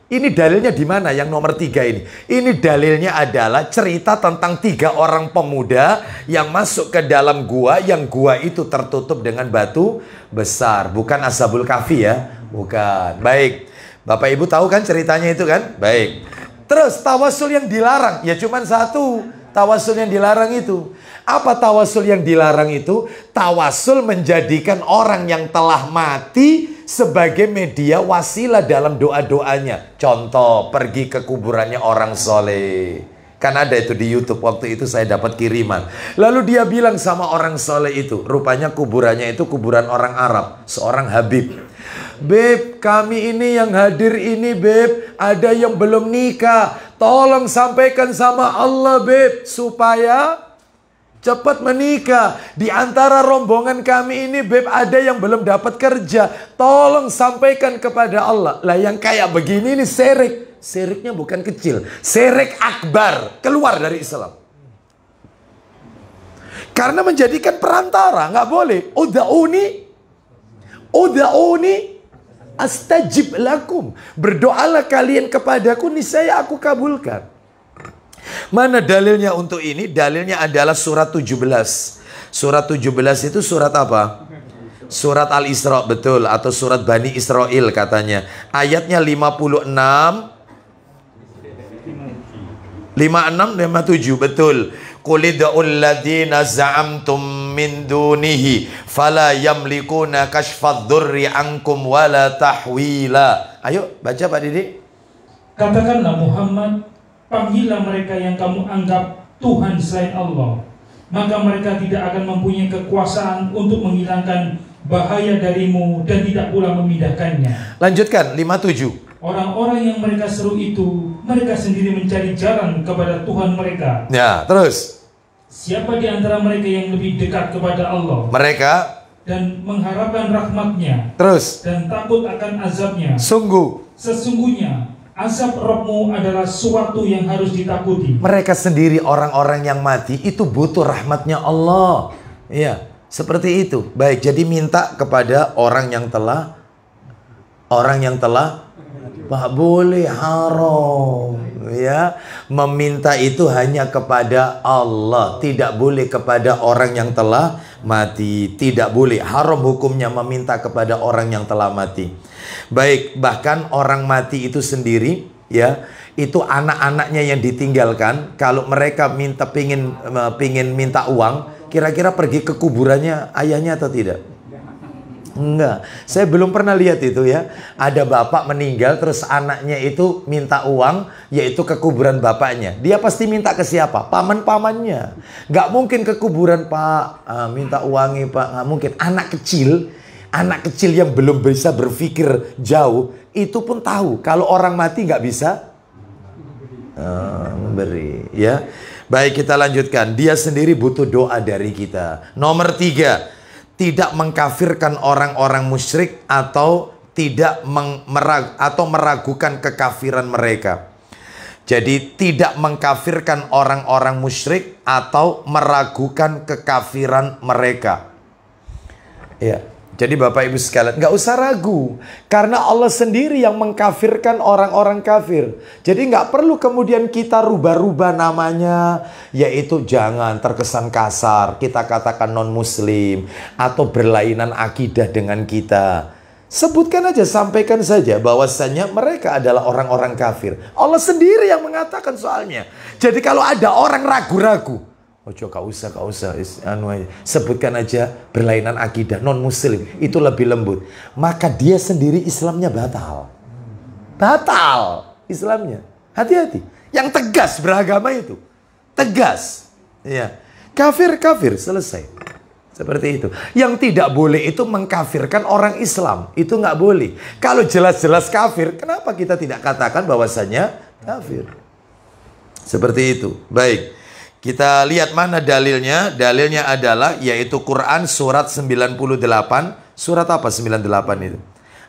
A: Ini dalilnya di mana? Yang nomor 3 ini. Ini dalilnya adalah cerita tentang 3 orang pemuda yang masuk ke dalam gua, yang gua itu tertutup dengan batu besar. Bukan Ashabul Kahfi ya, bukan. Baik, Bapak Ibu tahu kan ceritanya itu kan? Baik. Terus tawasul yang dilarang, ya cuman satu. Tawasul yang dilarang itu. Apa tawasul yang dilarang itu? Tawasul menjadikan orang yang telah mati sebagai media wasilah dalam doa-doanya. Contoh, pergi ke kuburannya orang soleh. Kan ada itu di YouTube, waktu itu saya dapat kiriman. Lalu dia bilang sama orang soleh itu, rupanya kuburannya itu kuburan orang Arab, seorang Habib. Beb, kami ini yang hadir ini Beb, ada yang belum nikah. Tolong sampaikan sama Allah Beb, supaya cepat menikah. Di antara rombongan kami ini Beb, ada yang belum dapat kerja. Tolong sampaikan kepada Allah. Lah yang kayak begini ini syirik. Syiriknya bukan kecil, syirik akbar, keluar dari Islam. Karena menjadikan perantara, nggak boleh. Uda'uni astajib lakum. Berdoalah kalian kepadaku, niscaya aku kabulkan. Mana dalilnya untuk ini? Dalilnya adalah surat 17. Surat 17 itu surat apa? Surat Al-Isra, betul. Atau surat Bani Israel katanya. Ayatnya 56, 57, betul. Qulid'ul ladzina za'amtum min dunihi fala yamlikuna kashfadz dzurri ankum wala tahwila. Ayo baca Pak Didi.
B: Katakanlah Muhammad, panggillah mereka yang kamu anggap Tuhan selain Allah, maka mereka tidak akan mempunyai kekuasaan untuk menghilangkan bahaya darimu dan tidak pula memindahkannya.
A: Lanjutkan 57.
B: Orang-orang yang mereka seru itu, mereka sendiri mencari jalan kepada Tuhan mereka.
A: Ya, terus.
B: Siapa di antara mereka yang lebih dekat kepada Allah?
A: Mereka.
B: Dan mengharapkan rahmatnya.
A: Terus.
B: Dan takut akan azabnya. Sesungguhnya azab Rabbmu adalah suatu yang harus ditakuti.
A: Mereka sendiri, orang-orang yang mati itu butuh rahmatnya Allah. Iya, seperti itu. Baik, jadi minta kepada orang yang telah Pak, boleh, haram ya. Meminta itu hanya kepada Allah, tidak boleh kepada orang yang telah mati. Tidak boleh, haram hukumnya meminta kepada orang yang telah mati. Baik, bahkan orang mati itu sendiri ya, itu anak-anaknya yang ditinggalkan, kalau mereka pingin minta uang, kira-kira pergi ke kuburannya ayahnya atau tidak? Enggak, saya belum pernah lihat itu ya. Ada bapak meninggal terus anaknya itu minta uang, yaitu ke kuburan bapaknya. Dia pasti minta ke siapa? Paman-pamannya. Nggak mungkin ke kuburan, Pak, minta uangnya Pak. Nggak mungkin. Anak kecil yang belum bisa berpikir jauh, itu pun tahu kalau orang mati nggak bisa memberi. Ya, baik, kita lanjutkan. Dia sendiri butuh doa dari kita. Nomor 3, tidak mengkafirkan orang-orang musyrik atau tidak meragukan kekafiran mereka. Jadi tidak mengkafirkan orang-orang musyrik atau meragukan kekafiran mereka. Ya. Jadi Bapak Ibu sekalian, nggak usah ragu. Karena Allah sendiri yang mengkafirkan orang-orang kafir. Jadi nggak perlu kemudian kita rubah-rubah namanya. Yaitu jangan terkesan kasar, kita katakan non-muslim. Atau berlainan akidah dengan kita. Sebutkan aja, sampaikan saja bahwasannya mereka adalah orang-orang kafir. Allah sendiri yang mengatakan soalnya. Jadi kalau ada orang ragu-ragu, ojo, gak usah, sebutkan aja berlainan akidah, non muslim, itu lebih lembut. Maka dia sendiri Islamnya batal. Batal Islamnya. Hati-hati. Yang tegas beragama itu. Tegas. Ya. Kafir, selesai. Seperti itu. Yang tidak boleh itu mengkafirkan orang Islam. Itu nggak boleh. Kalau jelas-jelas kafir, kenapa kita tidak katakan bahwasanya kafir? Seperti itu. Baik. Kita lihat mana dalilnya. Dalilnya adalah yaitu Quran surat 98. Surat apa 98 itu?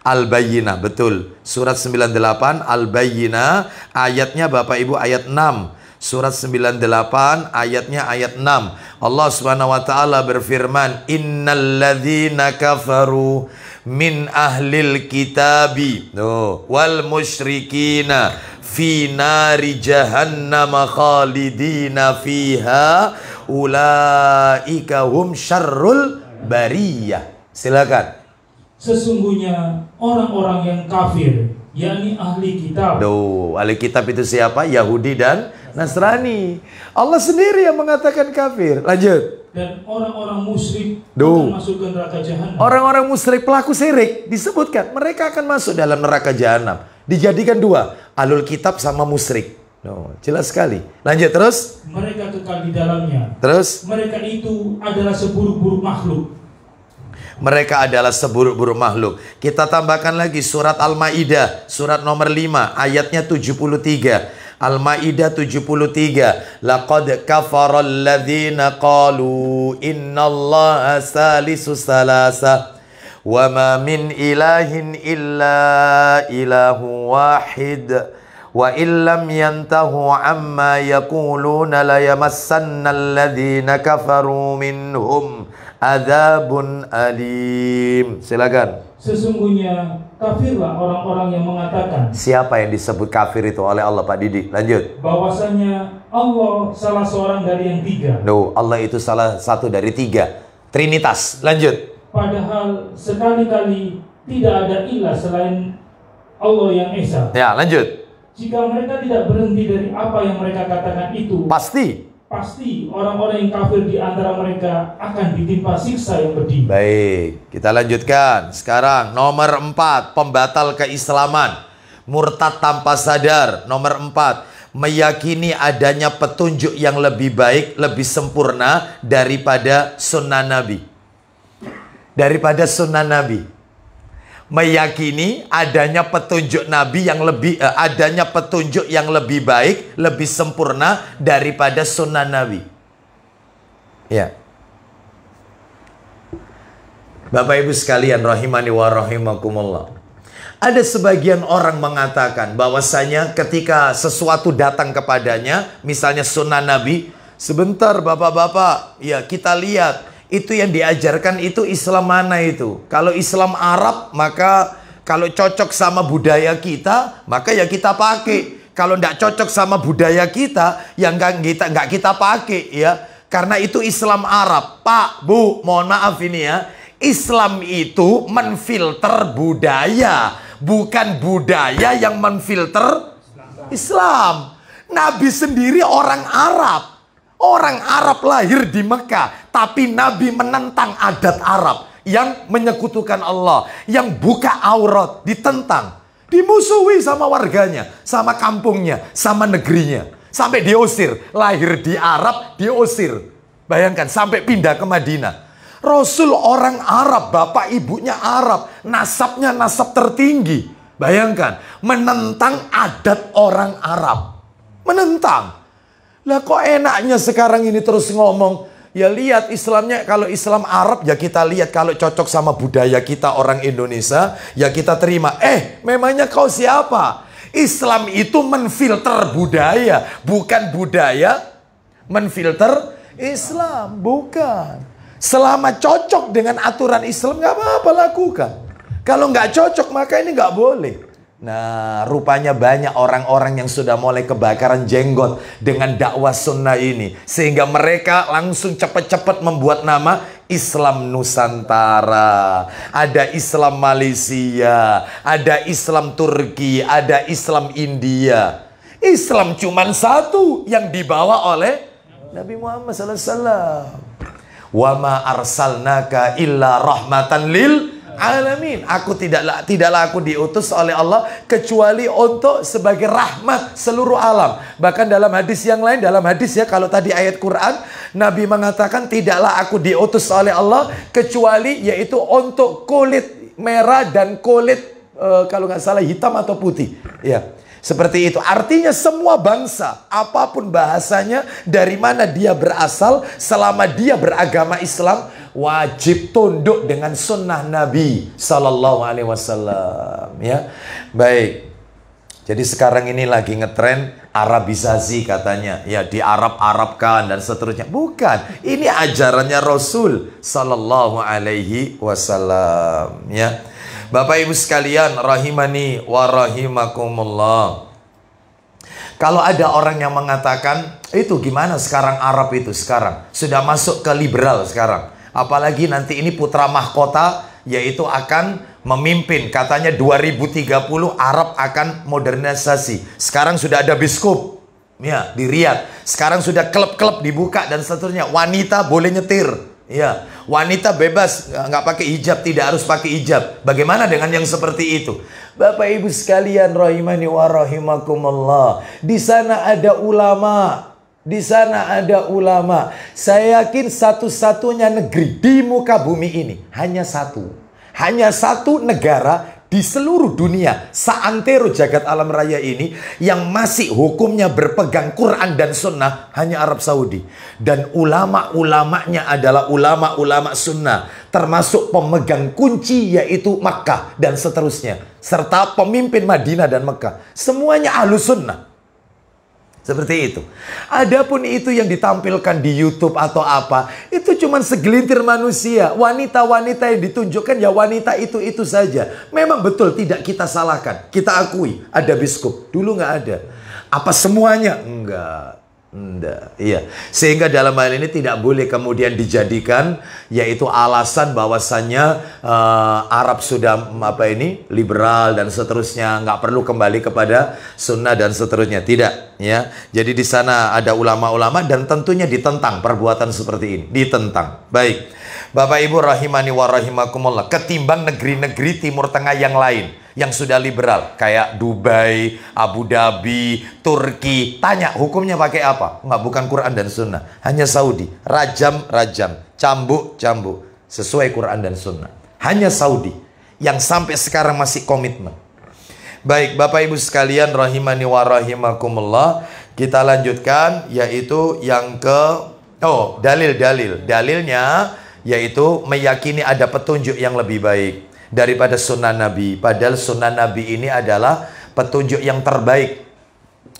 A: Al-Bayyinah, betul. Surat 98 Al-Bayyinah, ayatnya Bapak Ibu ayat 6. Surat 98 ayatnya ayat 6. Allah Subhanahu wa taala berfirman, "Innalladzina kafaru min ahlil kitabi wal musyrikina fi nari jahannam khalidina fiha ulaika hum syarrul bariyah." Silakan.
B: Sesungguhnya orang-orang yang kafir, yakni ahli kitab.
A: Ahli kitab itu siapa? Yahudi dan Nasrani. Allah sendiri yang mengatakan kafir. Lanjut.
B: Dan orang-orang musyrik akan masuk ke neraka jahanam.
A: Orang-orang musyrik pelaku syirik disebutkan mereka akan masuk dalam neraka jahanam. Dijadikan dua, ahlul kitab sama musyrik. Jelas sekali. Lanjut terus.
B: Mereka kekal di dalamnya.
A: Terus.
B: Mereka itu adalah seburuk-buruk makhluk.
A: Mereka adalah seburuk-buruk makhluk. Kita tambahkan lagi surat Al-Maidah, surat nomor 5, ayatnya 73. Al-Maidah 73. Laqad kafaral ladzina qalu innallaha salisu salasa wa ma min ilahin illa ilahu wahid wa illam yantahu amma yaquluna la yamassanna alladzina kafaru minhum adzabun alim. Silakan.
B: Sesungguhnya kafirlah orang-orang yang mengatakan.
A: Siapa yang disebut kafir itu oleh Allah, Pak Didi? Lanjut.
B: Bahwasanya Allah salah seorang dari yang tiga.
A: Allah itu salah satu dari tiga. Trinitas. Lanjut.
B: Padahal sekali-kali tidak ada ilah selain Allah yang Esa.
A: Ya, lanjut.
B: Jika mereka tidak berhenti dari apa yang mereka katakan itu, pasti orang-orang yang kafir di antara mereka akan ditimpa siksa yang pedih.
A: Baik, kita lanjutkan. Sekarang nomor 4, pembatal keislaman, murtad tanpa sadar. Nomor 4, meyakini adanya petunjuk yang lebih baik, lebih sempurna daripada sunnah Nabi. Daripada sunnah Nabi. Meyakini adanya petunjuk Nabi yang adanya petunjuk yang lebih baik, lebih sempurna daripada sunnah Nabi. Ya. Bapak Ibu sekalian rahimani wa rahimakumullah. Ada sebagian orang mengatakan bahwasanya ketika sesuatu datang kepadanya, misalnya sunnah Nabi, sebentar bapak-bapak, ya kita lihat. Itu yang diajarkan itu Islam mana itu? Kalau Islam Arab, maka kalau cocok sama budaya kita, maka ya kita pakai. Kalau tidak cocok sama budaya kita, ya nggak kita pakai ya. Karena itu Islam Arab. Pak, Bu, mohon maaf ini ya. Islam itu menfilter budaya, bukan budaya yang menfilter Islam. Nabi sendiri orang Arab. Orang Arab lahir di Mekah, tapi Nabi menentang adat Arab yang menyekutukan Allah, yang buka aurat, ditentang, dimusuhi sama warganya, sama kampungnya, sama negerinya, sampai diusir. Lahir di Arab, diusir. Bayangkan, sampai pindah ke Madinah. Rasul orang Arab, bapak ibunya Arab, nasabnya nasab tertinggi. Bayangkan, menentang adat orang Arab. Menentang. Lah kok enaknya sekarang ini terus ngomong, ya lihat Islamnya, kalau Islam Arab ya kita lihat, kalau cocok sama budaya kita orang Indonesia, ya kita terima. Memangnya kau siapa? Islam itu menfilter budaya, bukan budaya menfilter Islam, bukan. Selama cocok dengan aturan Islam, nggak apa-apa lakukan. Kalau nggak cocok, maka ini nggak boleh. Nah, rupanya banyak orang-orang yang sudah mulai kebakaran jenggot dengan dakwah sunnah ini. Sehingga mereka langsung cepat-cepat membuat nama Islam Nusantara. Ada Islam Malaysia, ada Islam Turki, ada Islam India. Islam cuman satu yang dibawa oleh Nabi Muhammad SAW. Wa ma arsalnaka illa rahmatan lil alamin. Tidaklah aku diutus oleh Allah kecuali untuk sebagai rahmat seluruh alam. Bahkan dalam hadis yang lain, dalam hadis ya, kalau tadi ayat Quran, Nabi mengatakan tidaklah aku diutus oleh Allah kecuali yaitu untuk kulit merah dan kulit kalau nggak salah hitam atau putih. Ya. Seperti itu. Artinya semua bangsa, apapun bahasanya, dari mana dia berasal, selama dia beragama Islam, wajib tunduk dengan sunnah Nabi Sallallahu Alaihi Wasallam. Ya, baik. Jadi sekarang ini lagi ngetren Arabisasi katanya, ya di Arab-Arabkan dan seterusnya. Bukan, ini ajarannya Rasul Sallallahu Alaihi Wasallam. Ya. Bapak Ibu sekalian, rahimani wa rahimakumullah. Kalau ada orang yang mengatakan, itu gimana sekarang Arab itu sekarang sudah masuk ke liberal sekarang. Apalagi nanti ini putra mahkota, yaitu akan memimpin. Katanya 2030 Arab akan modernisasi. Sekarang sudah ada biskup ya di Riyadh. Sekarang sudah klub-klub dibuka dan seterusnya. Wanita boleh nyetir. Ya, wanita bebas, nggak pakai hijab, tidak harus pakai hijab. Bagaimana dengan yang seperti itu? Bapak Ibu sekalian, rahimani wa rahimakumullah. Di sana ada ulama. Di sana ada ulama. Saya yakin satu-satunya negeri di muka bumi ini, hanya satu. Hanya satu negara di seluruh dunia, seantero jagat alam raya ini, yang masih hukumnya berpegang Quran dan Sunnah, hanya Arab Saudi. Dan ulama-ulamanya adalah ulama-ulama Sunnah, termasuk pemegang kunci yaitu Makkah dan seterusnya, serta pemimpin Madinah dan Makkah. Semuanya Ahlus Sunnah. Seperti itu. Adapun itu yang ditampilkan di YouTube atau apa, itu cuma segelintir manusia. Wanita-wanita yang ditunjukkan ya wanita itu saja. Memang betul tidak kita salahkan. Kita akui ada biskup. Dulu nggak ada. Apa semuanya? Enggak. Iya. Sehingga dalam hal ini tidak boleh kemudian dijadikan yaitu alasan bahwasannya Arab sudah liberal dan seterusnya, nggak perlu kembali kepada sunnah dan seterusnya. Tidak, ya. Jadi di sana ada ulama-ulama dan tentunya ditentang perbuatan seperti ini, ditentang. Baik. Bapak Ibu rahimani wa rahimakumullah, ketimbang negeri-negeri Timur Tengah yang lain yang sudah liberal, kayak Dubai, Abu Dhabi, Turki. Tanya, hukumnya pakai apa? Nggak, bukan Quran dan Sunnah. Hanya Saudi. Rajam, cambuk, sesuai Quran dan Sunnah. Hanya Saudi yang sampai sekarang masih komitmen. Baik, Bapak Ibu sekalian, rahimani wa rahimakumullah. Kita lanjutkan, yaitu yang ke dalilnya, yaitu meyakini ada petunjuk yang lebih baik daripada sunnah Nabi. Padahal sunnah Nabi ini adalah petunjuk yang terbaik.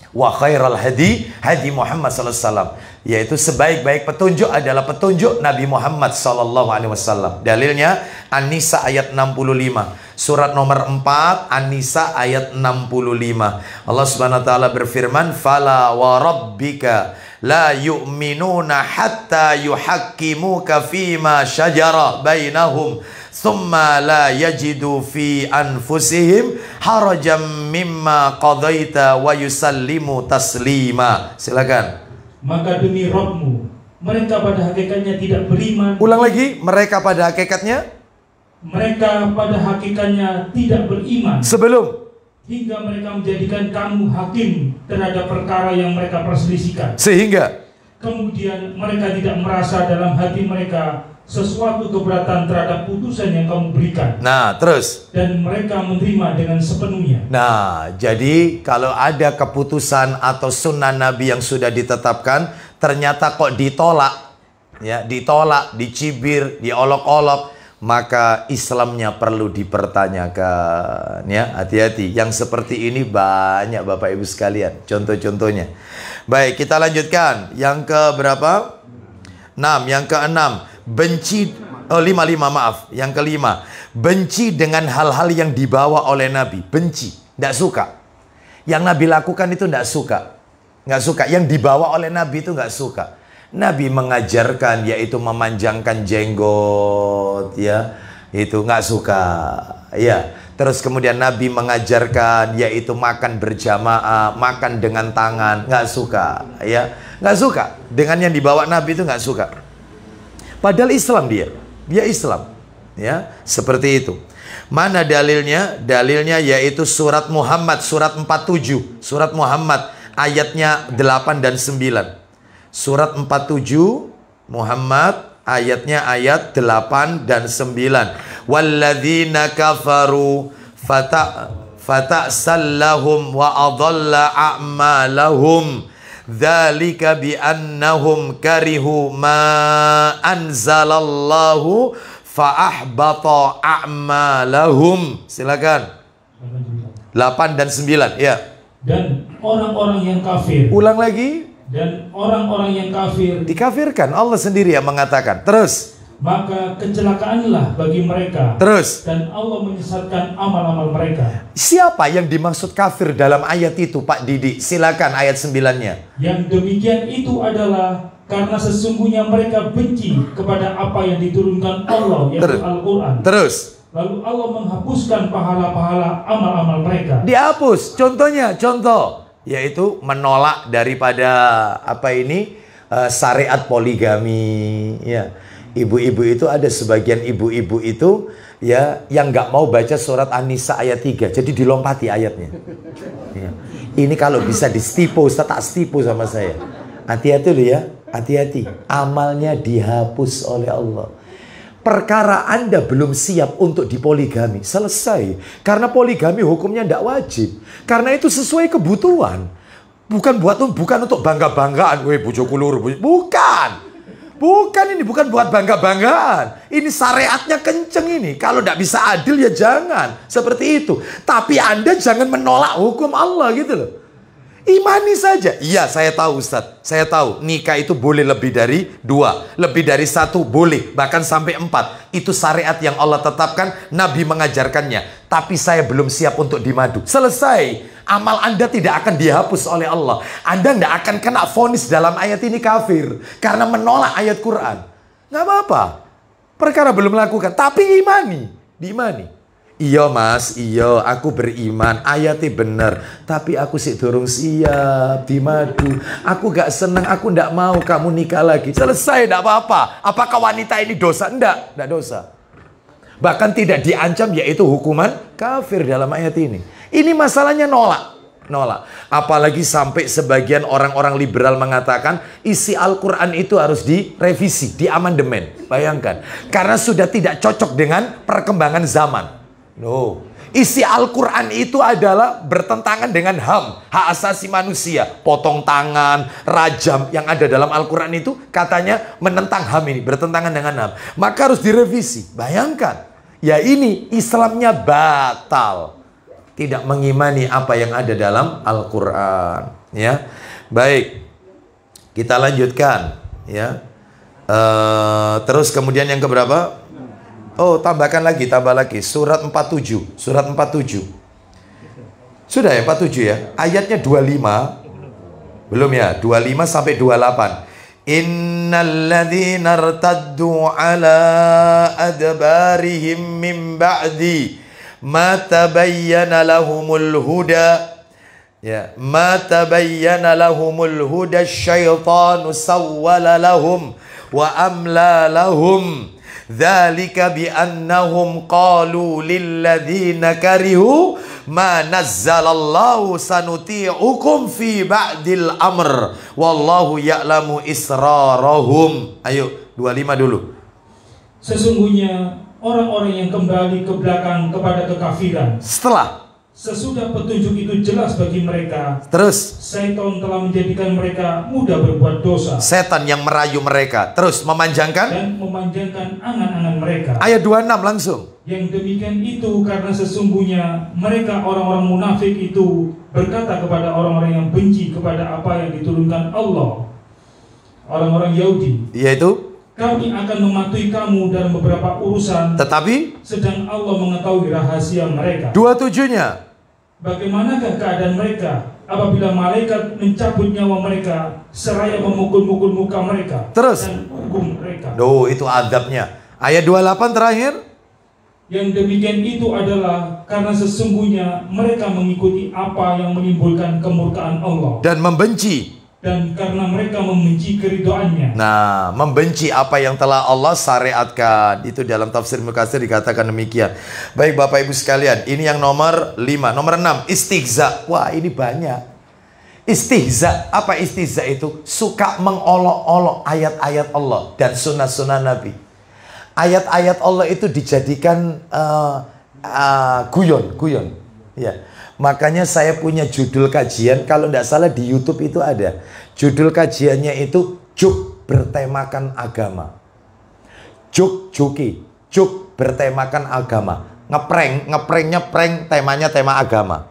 A: Wa khairal hadi Muhammad sallallahu alaihi wasallam, yaitu sebaik-baik petunjuk adalah petunjuk Nabi Muhammad sallallahu alaihi wasallam. Dalilnya An-Nisa ayat 65. Surat nomor 4 An-Nisa ayat 65. Allah Subhanahu wa taala berfirman, "Fala wa rabbika la yu'minuna hatta yuhakkimuka fima syajara bainahum thumma la yajidu fi anfusihim harajam mimma qadaita wa yusallimu taslima. Silakan.
B: Maka demi Rabbmu, mereka pada hakikatnya tidak beriman.
A: Ulang lagi, mereka pada hakikatnya
B: tidak beriman.
A: Sebelum
B: hingga mereka menjadikan kamu hakim terhadap perkara yang mereka perselisihkan.
A: Sehingga
B: kemudian mereka tidak merasa dalam hati mereka sesuatu keberatan terhadap putusan yang kamu berikan.
A: Nah, terus.
B: Dan mereka menerima dengan sepenuhnya.
A: Nah, jadi kalau ada keputusan atau sunnah Nabi yang sudah ditetapkan, ternyata kok ditolak, ya, ditolak, dicibir, diolok-olok, maka Islamnya perlu dipertanyakan, ya. Hati-hati, yang seperti ini banyak Bapak Ibu sekalian, contoh-contohnya. Baik, kita lanjutkan. Yang ke berapa? 6. Yang ke-6, benci, 5 maaf. Yang kelima, benci dengan hal-hal yang dibawa oleh Nabi. Benci, tidak suka. Yang Nabi lakukan itu tidak suka. Nggak suka. Yang dibawa oleh Nabi itu nggak suka. Nabi mengajarkan yaitu memanjangkan jenggot, ya, itu nggak suka, ya. Terus kemudian Nabi mengajarkan yaitu makan berjamaah, makan dengan tangan, nggak suka, ya, nggak suka. Dengan yang dibawa Nabi itu nggak suka. Padahal Islam dia Islam, ya, seperti itu. Mana dalilnya? Dalilnya yaitu surat Muhammad, surat 47, surat Muhammad ayatnya 8 dan 9. Surat 47 Muhammad ayatnya ayat 8 dan 9. Walladzina kafaru fata'sallahum wa adalla a'malahum dzalika bi annahum karihu ma anzalallahu fa ahbata a'malahum. Silakan. 8 dan 9, ya. Dan
B: orang-orang yang kafir.
A: Ulang lagi.
B: Dan orang-orang yang kafir
A: dikafirkan, Allah sendiri yang mengatakan. Terus,
B: maka kecelakaanlah bagi mereka.
A: Terus,
B: dan Allah menyesatkan amal-amal mereka.
A: Siapa yang dimaksud kafir dalam ayat itu, Pak Didi? Silakan ayat 9-nya.
B: Yang demikian itu adalah karena sesungguhnya mereka benci kepada apa yang diturunkan Allah, yaitu Al-Quran.
A: Terus,
B: lalu Allah menghapuskan pahala-pahala amal-amal mereka.
A: Dihapus. Contohnya, yaitu menolak daripada syariat poligami, ya. Ibu-ibu itu ada sebagian ibu-ibu itu, ya, yang nggak mau baca surat An-Nisa ayat 3, jadi dilompati ayatnya, ya. Ini kalau bisa distipu, Ustaz, tak stipu sama saya. Hati-hati loh, ya, hati-hati, amalnya dihapus oleh Allah. Perkara Anda belum siap untuk dipoligami, selesai. Karena poligami hukumnya tidak wajib. Karena itu sesuai kebutuhan. Bukan untuk bangga-banggaan. Weh, bojoku lur. Bukan. Ini bukan buat bangga-banggaan. Ini syariatnya kenceng ini. Kalau tidak bisa adil ya jangan. Seperti itu. Tapi Anda jangan menolak hukum Allah gitu loh. Imani saja. Iya, saya tahu Ustaz. Saya tahu nikah itu boleh lebih dari 2, lebih dari 1 boleh, bahkan sampai 4. Itu syariat yang Allah tetapkan, Nabi mengajarkannya. Tapi saya belum siap untuk dimadu. Selesai. Amal Anda tidak akan dihapus oleh Allah. Anda tidak akan kena vonis dalam ayat ini kafir karena menolak ayat Quran. Nggak apa-apa. Perkara belum lakukan, tapi diimani. Iya mas, iya aku beriman, ayatnya bener. Tapi aku sih durung siap dimadu. Aku gak seneng, aku ndak mau kamu nikah lagi. Selesai, ndak apa-apa. Apakah wanita ini dosa? Ndak dosa. Bahkan tidak diancam, yaitu hukuman kafir dalam ayat ini. Ini masalahnya nolak. Apalagi sampai sebagian orang-orang liberal mengatakan isi Al-Quran itu harus direvisi, diamandemen. Bayangkan, karena sudah tidak cocok dengan perkembangan zaman. No. Isi Al-Quran itu adalah bertentangan dengan HAM, hak asasi manusia. Potong tangan, rajam yang ada dalam Al-Quran itu katanya menentang HAM ini, bertentangan dengan HAM. Maka harus direvisi. Bayangkan, ya ini Islamnya batal. Tidak mengimani apa yang ada dalam Al-Quran. Ya, baik. Kita lanjutkan. Ya. Terus kemudian yang keberapa? Oh, tambah lagi. Surat 47. Surat 47. Sudah ya, 47 ya. Ayatnya 25. Belum ya, 25 sampai 28. Innal ladzina irtaddu ala adbarihim min ba'di ma tabayyana lahumul huda ya ma tabayyana lahumul huda syaitanu sawwala lahum wa amla lahum dzalika bi annahum qalu lil ladzina karihu ma nazzalallahu sanuti'ukum fi ba'dil amr wallahu ya'lamu israrahum. Ayo 25 dulu.
B: Sesungguhnya orang-orang yang kembali ke belakang kepada kekafiran sesudah petunjuk itu jelas bagi mereka,
A: terus
B: Setan telah menjadikan mereka mudah berbuat dosa.
A: Setan yang merayu mereka terus memanjangkan
B: angan-angan mereka.
A: Ayat 26 langsung.
B: Yang demikian itu karena sesungguhnya mereka orang-orang munafik itu berkata kepada orang-orang yang benci kepada apa yang diturunkan Allah, orang-orang Yahudi,
A: yaitu
B: kami akan mematuhi kamu dalam beberapa urusan,
A: tetapi
B: sedang Allah mengetahui rahasia mereka.
A: 27-nya,
B: bagaimanakah keadaan mereka apabila malaikat mencabut nyawa mereka seraya memukul-mukul muka mereka
A: terus
B: dan hukum mereka.
A: Itu adabnya. Ayat 28 terakhir.
B: Yang demikian itu adalah karena sesungguhnya mereka mengikuti apa yang menimbulkan kemurkaan Allah
A: dan membenci,
B: dan karena mereka membenci keridhaannya.
A: Nah, membenci apa yang telah Allah syariatkan. Itu dalam tafsir Mukatsir dikatakan demikian. Baik Bapak Ibu sekalian, ini yang nomor 5. Nomor 6, istihza. Wah, ini banyak. Istihza, apa istihza itu? Suka mengolok-olok ayat-ayat Allah dan sunnah-sunnah Nabi. Ayat-ayat Allah itu dijadikan guyon. Ya. Makanya saya punya judul kajian, kalau tidak salah di YouTube itu ada. Judul kajiannya itu juk bertemakan agama. Juk bertemakan agama. Ngepreng temanya tema agama.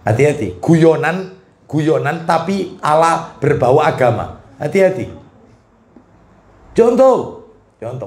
A: Hati-hati, guyonan tapi ala berbau agama. Hati-hati. Contoh,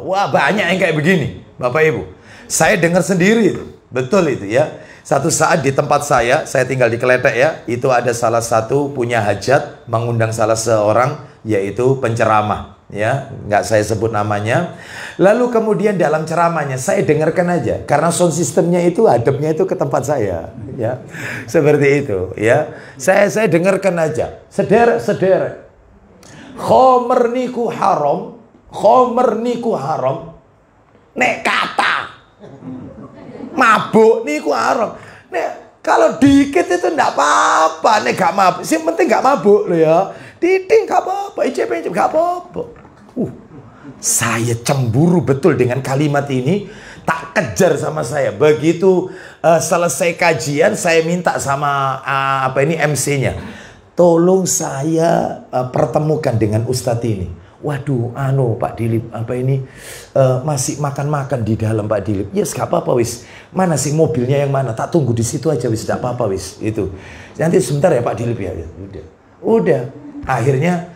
A: wah banyak yang kayak begini, Bapak Ibu. Saya dengar sendiri itu, betul itu ya. Satu saat di tempat saya tinggal di Kletek ya, itu ada salah satu punya hajat mengundang salah seorang yaitu penceramah ya, nggak saya sebut namanya. Lalu kemudian dalam ceramahnya saya dengarkan aja, karena sound systemnya itu hadapnya itu ke tempat saya ya, seperti itu ya. Saya dengarkan aja, sederek. Khomer niku haram, nek kata mabuk niku haram. Nek kalau dikit itu ndak apa-apa, nek gak mabuk. Sing penting gak mabuk loh ya. Titing gak apa-apa, icip gak apa-apa. Saya cemburu betul dengan kalimat ini, tak kejar sama saya. Begitu selesai kajian, saya minta sama MC-nya. Tolong saya pertemukan dengan Ustadz ini. Waduh, Pak Dilip, masih makan-makan di dalam Pak Dilip. Yes, gak apa-apa wis. Mana sih mobilnya yang mana? Tak tunggu di situ aja wis, gak apa-apa wis. Itu. Nanti sebentar ya Pak Dilip ya. Udah. Akhirnya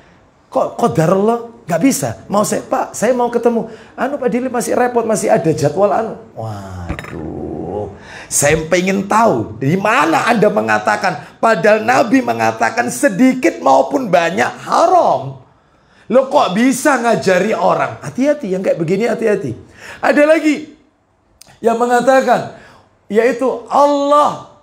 A: kok qadarullah gak bisa. Pak, saya mau ketemu. Pak Dilip masih repot, masih ada jadwal Waduh. Saya pengen tahu di mana Anda mengatakan, padahal Nabi mengatakan sedikit maupun banyak haram. Lo kok bisa ngajari orang? Hati-hati, yang kayak begini hati-hati. Ada lagi yang mengatakan, yaitu Allah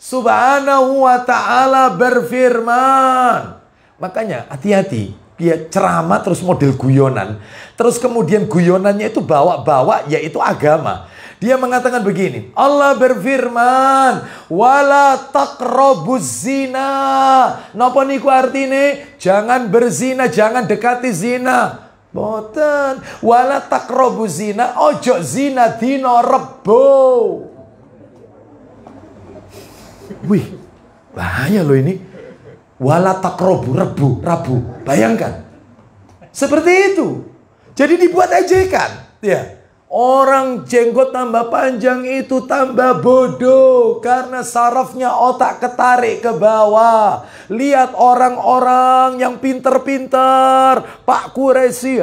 A: Subhanahu wa ta'ala berfirman. Makanya hati-hati, dia ceramah terus model guyonan. Terus kemudian guyonannya itu bawa-bawa yaitu agama. Dia mengatakan begini, Allah berfirman, wala taqrabuz zina. Napa niku artine? Jangan berzina, jangan dekati zina. Boten, wala taqrabuz zina, ojo zina dina Rebo. Wih, bahaya loh ini. Wala taqrabu Rabu. Bayangkan. Seperti itu. Jadi dibuat ejekan, ya. Orang jenggot tambah panjang itu tambah bodoh karena sarafnya otak ketarik ke bawah. Lihat orang-orang yang pinter-pinter. Pak Quraisy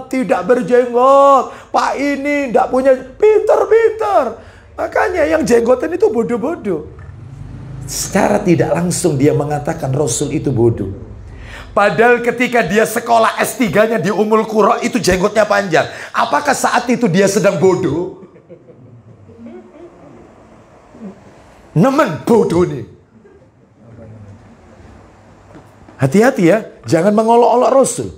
A: tidak berjenggot. Pak ini tidak punya, pinter-pinter. Makanya yang jenggotan itu bodoh-bodoh. Secara tidak langsung dia mengatakan Rasul itu bodoh. Padahal ketika dia sekolah S3-nya di Ummul Qura itu jenggotnya panjang. Apakah saat itu dia sedang bodoh? Nemen bodoh nih. Hati-hati ya, jangan mengolok-olok Rasul.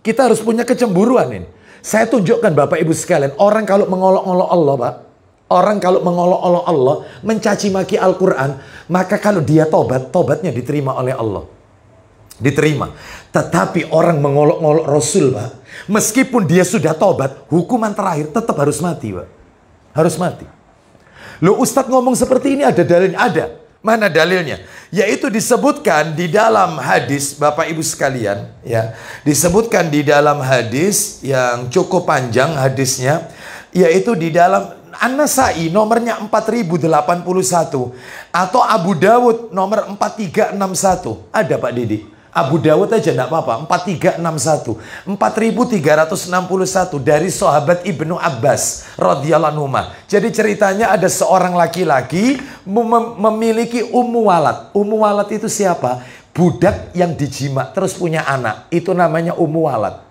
A: Kita harus punya kecemburuan ini. Saya tunjukkan Bapak Ibu sekalian, orang kalau mengolok-olok Allah, Pak, orang kalau mengolok-olok Allah, mencaci maki Al-Quran, maka kalau dia tobat, tobatnya diterima oleh Allah. Diterima. Tetapi orang mengolok-olok Rasul, Pak, meskipun dia sudah tobat, hukuman terakhir tetap harus mati, Pak. Harus mati. Loh, Ustadz ngomong seperti ini ada dalilnya? Ada. Mana dalilnya? Yaitu disebutkan di dalam hadis, Bapak Ibu sekalian, ya, disebutkan di dalam hadis yang cukup panjang hadisnya, yaitu di dalam An-Nasai nomornya 4081 atau Abu Dawud nomor 4361. Ada Pak Didi? Abu Dawud aja enggak apa-apa, 4361, 4361 dari sahabat Ibnu Abbas radhiyallahu anhu. Jadi ceritanya ada seorang laki-laki memiliki ummu walad. Ummu walad itu siapa? Budak yang dijima terus punya anak. Itu namanya ummu walad.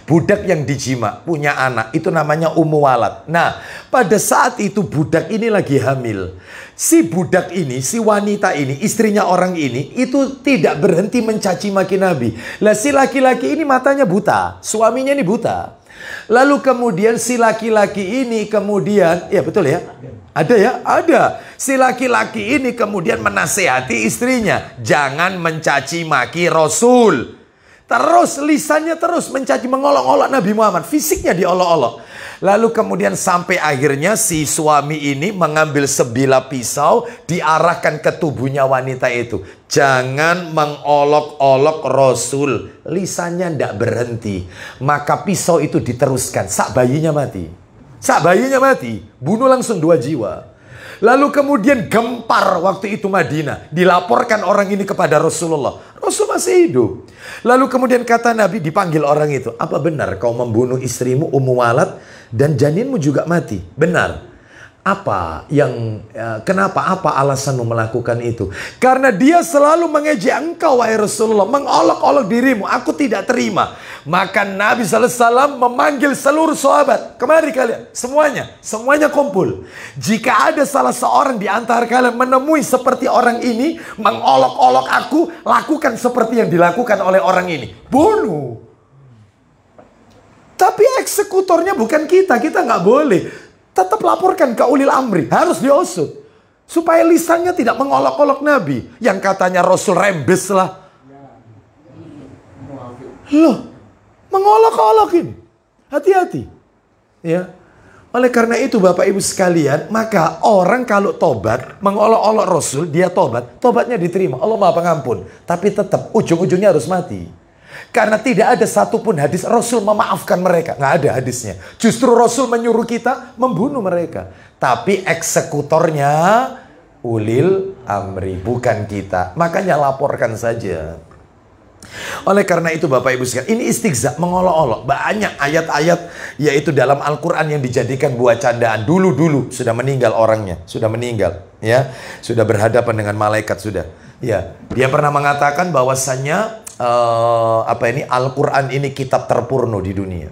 A: Budak yang dijima punya anak, itu namanya ummu walad. Nah, pada saat itu budak ini lagi hamil. Si budak ini, si wanita ini, istrinya orang ini, itu tidak berhenti mencaci maki Nabi. Lah si laki-laki ini matanya buta, suaminya ini buta. Lalu kemudian si laki-laki ini kemudian, ya betul ya? Ada ya? Ada. Si laki-laki ini kemudian menasehati istrinya, jangan mencaci maki Rasul. Terus lisannya terus mencaci, mengolok-olok Nabi Muhammad. Fisiknya diolok-olok. Lalu kemudian sampai akhirnya si suami ini mengambil sebilah pisau, diarahkan ke tubuhnya wanita itu. Jangan mengolok-olok Rasul. Lisannya tidak berhenti. Maka pisau itu diteruskan. Sak bayinya mati. Sak bayinya mati. Bunuh langsung 2 jiwa. Lalu kemudian gempar waktu itu Madinah. Dilaporkan orang ini kepada Rasulullah. Rasul masih hidup. Lalu kemudian kata Nabi, dipanggil orang itu. Apa benar kau membunuh istrimu Ummu Walad dan janinmu juga mati? Benar. Apa yang, kenapa, apa alasanmu melakukan itu? Karena dia selalu mengejek engkau wahai Rasulullah. Mengolok-olok dirimu. Aku tidak terima. Maka Nabi SAW memanggil seluruh sahabat. Kemari kalian. Semuanya. Semuanya kumpul. Jika ada salah seorang di antara kalian menemui seperti orang ini, mengolok-olok aku, lakukan seperti yang dilakukan oleh orang ini. Bunuh. Tapi eksekutornya bukan kita. Kita nggak boleh. Tetap laporkan ke ulil amri. Harus diusut. Supaya lisannya tidak mengolok-olok Nabi. Yang katanya Rasul rembes lah. Loh. Mengolok-olok ini. Hati-hati. Ya. Oleh karena itu Bapak Ibu sekalian. Maka orang kalau tobat. Mengolok-olok Rasul. Dia tobat. Tobatnya diterima. Allah Maha Pengampun. Tapi tetap ujung-ujungnya harus mati. Karena tidak ada satupun hadis Rasul memaafkan mereka. Nggak ada hadisnya. Justru Rasul menyuruh kita membunuh mereka. Tapi eksekutornya ulil amri. Bukan kita. Makanya laporkan saja. Oleh karena itu Bapak Ibu sekalian. Ini istighza, mengolok-olok. Banyak ayat-ayat yaitu dalam Al-Quran yang dijadikan buah candaan. Dulu-dulu sudah meninggal orangnya. Sudah meninggal. Ya, sudah berhadapan dengan malaikat sudah. Ya, dia pernah mengatakan bahwasannya Al-Quran ini kitab terpurno di dunia.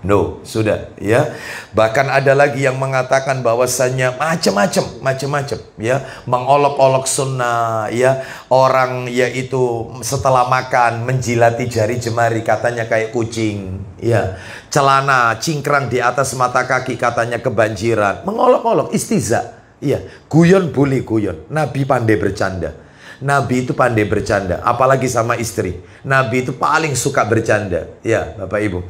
A: No, sudah ya. Bahkan ada lagi yang mengatakan bahwasannya macam-macam ya, mengolok-olok sunnah ya. Orang yaitu setelah makan menjilati jari jemari katanya kayak kucing ya. Celana cingkrang di atas mata kaki katanya kebanjiran. Mengolok-olok, istihza ya. Guyon boleh guyon. Nabi pandai bercanda. Nabi itu pandai bercanda, apalagi sama istri. Nabi itu paling suka bercanda. Ya, Bapak Ibu.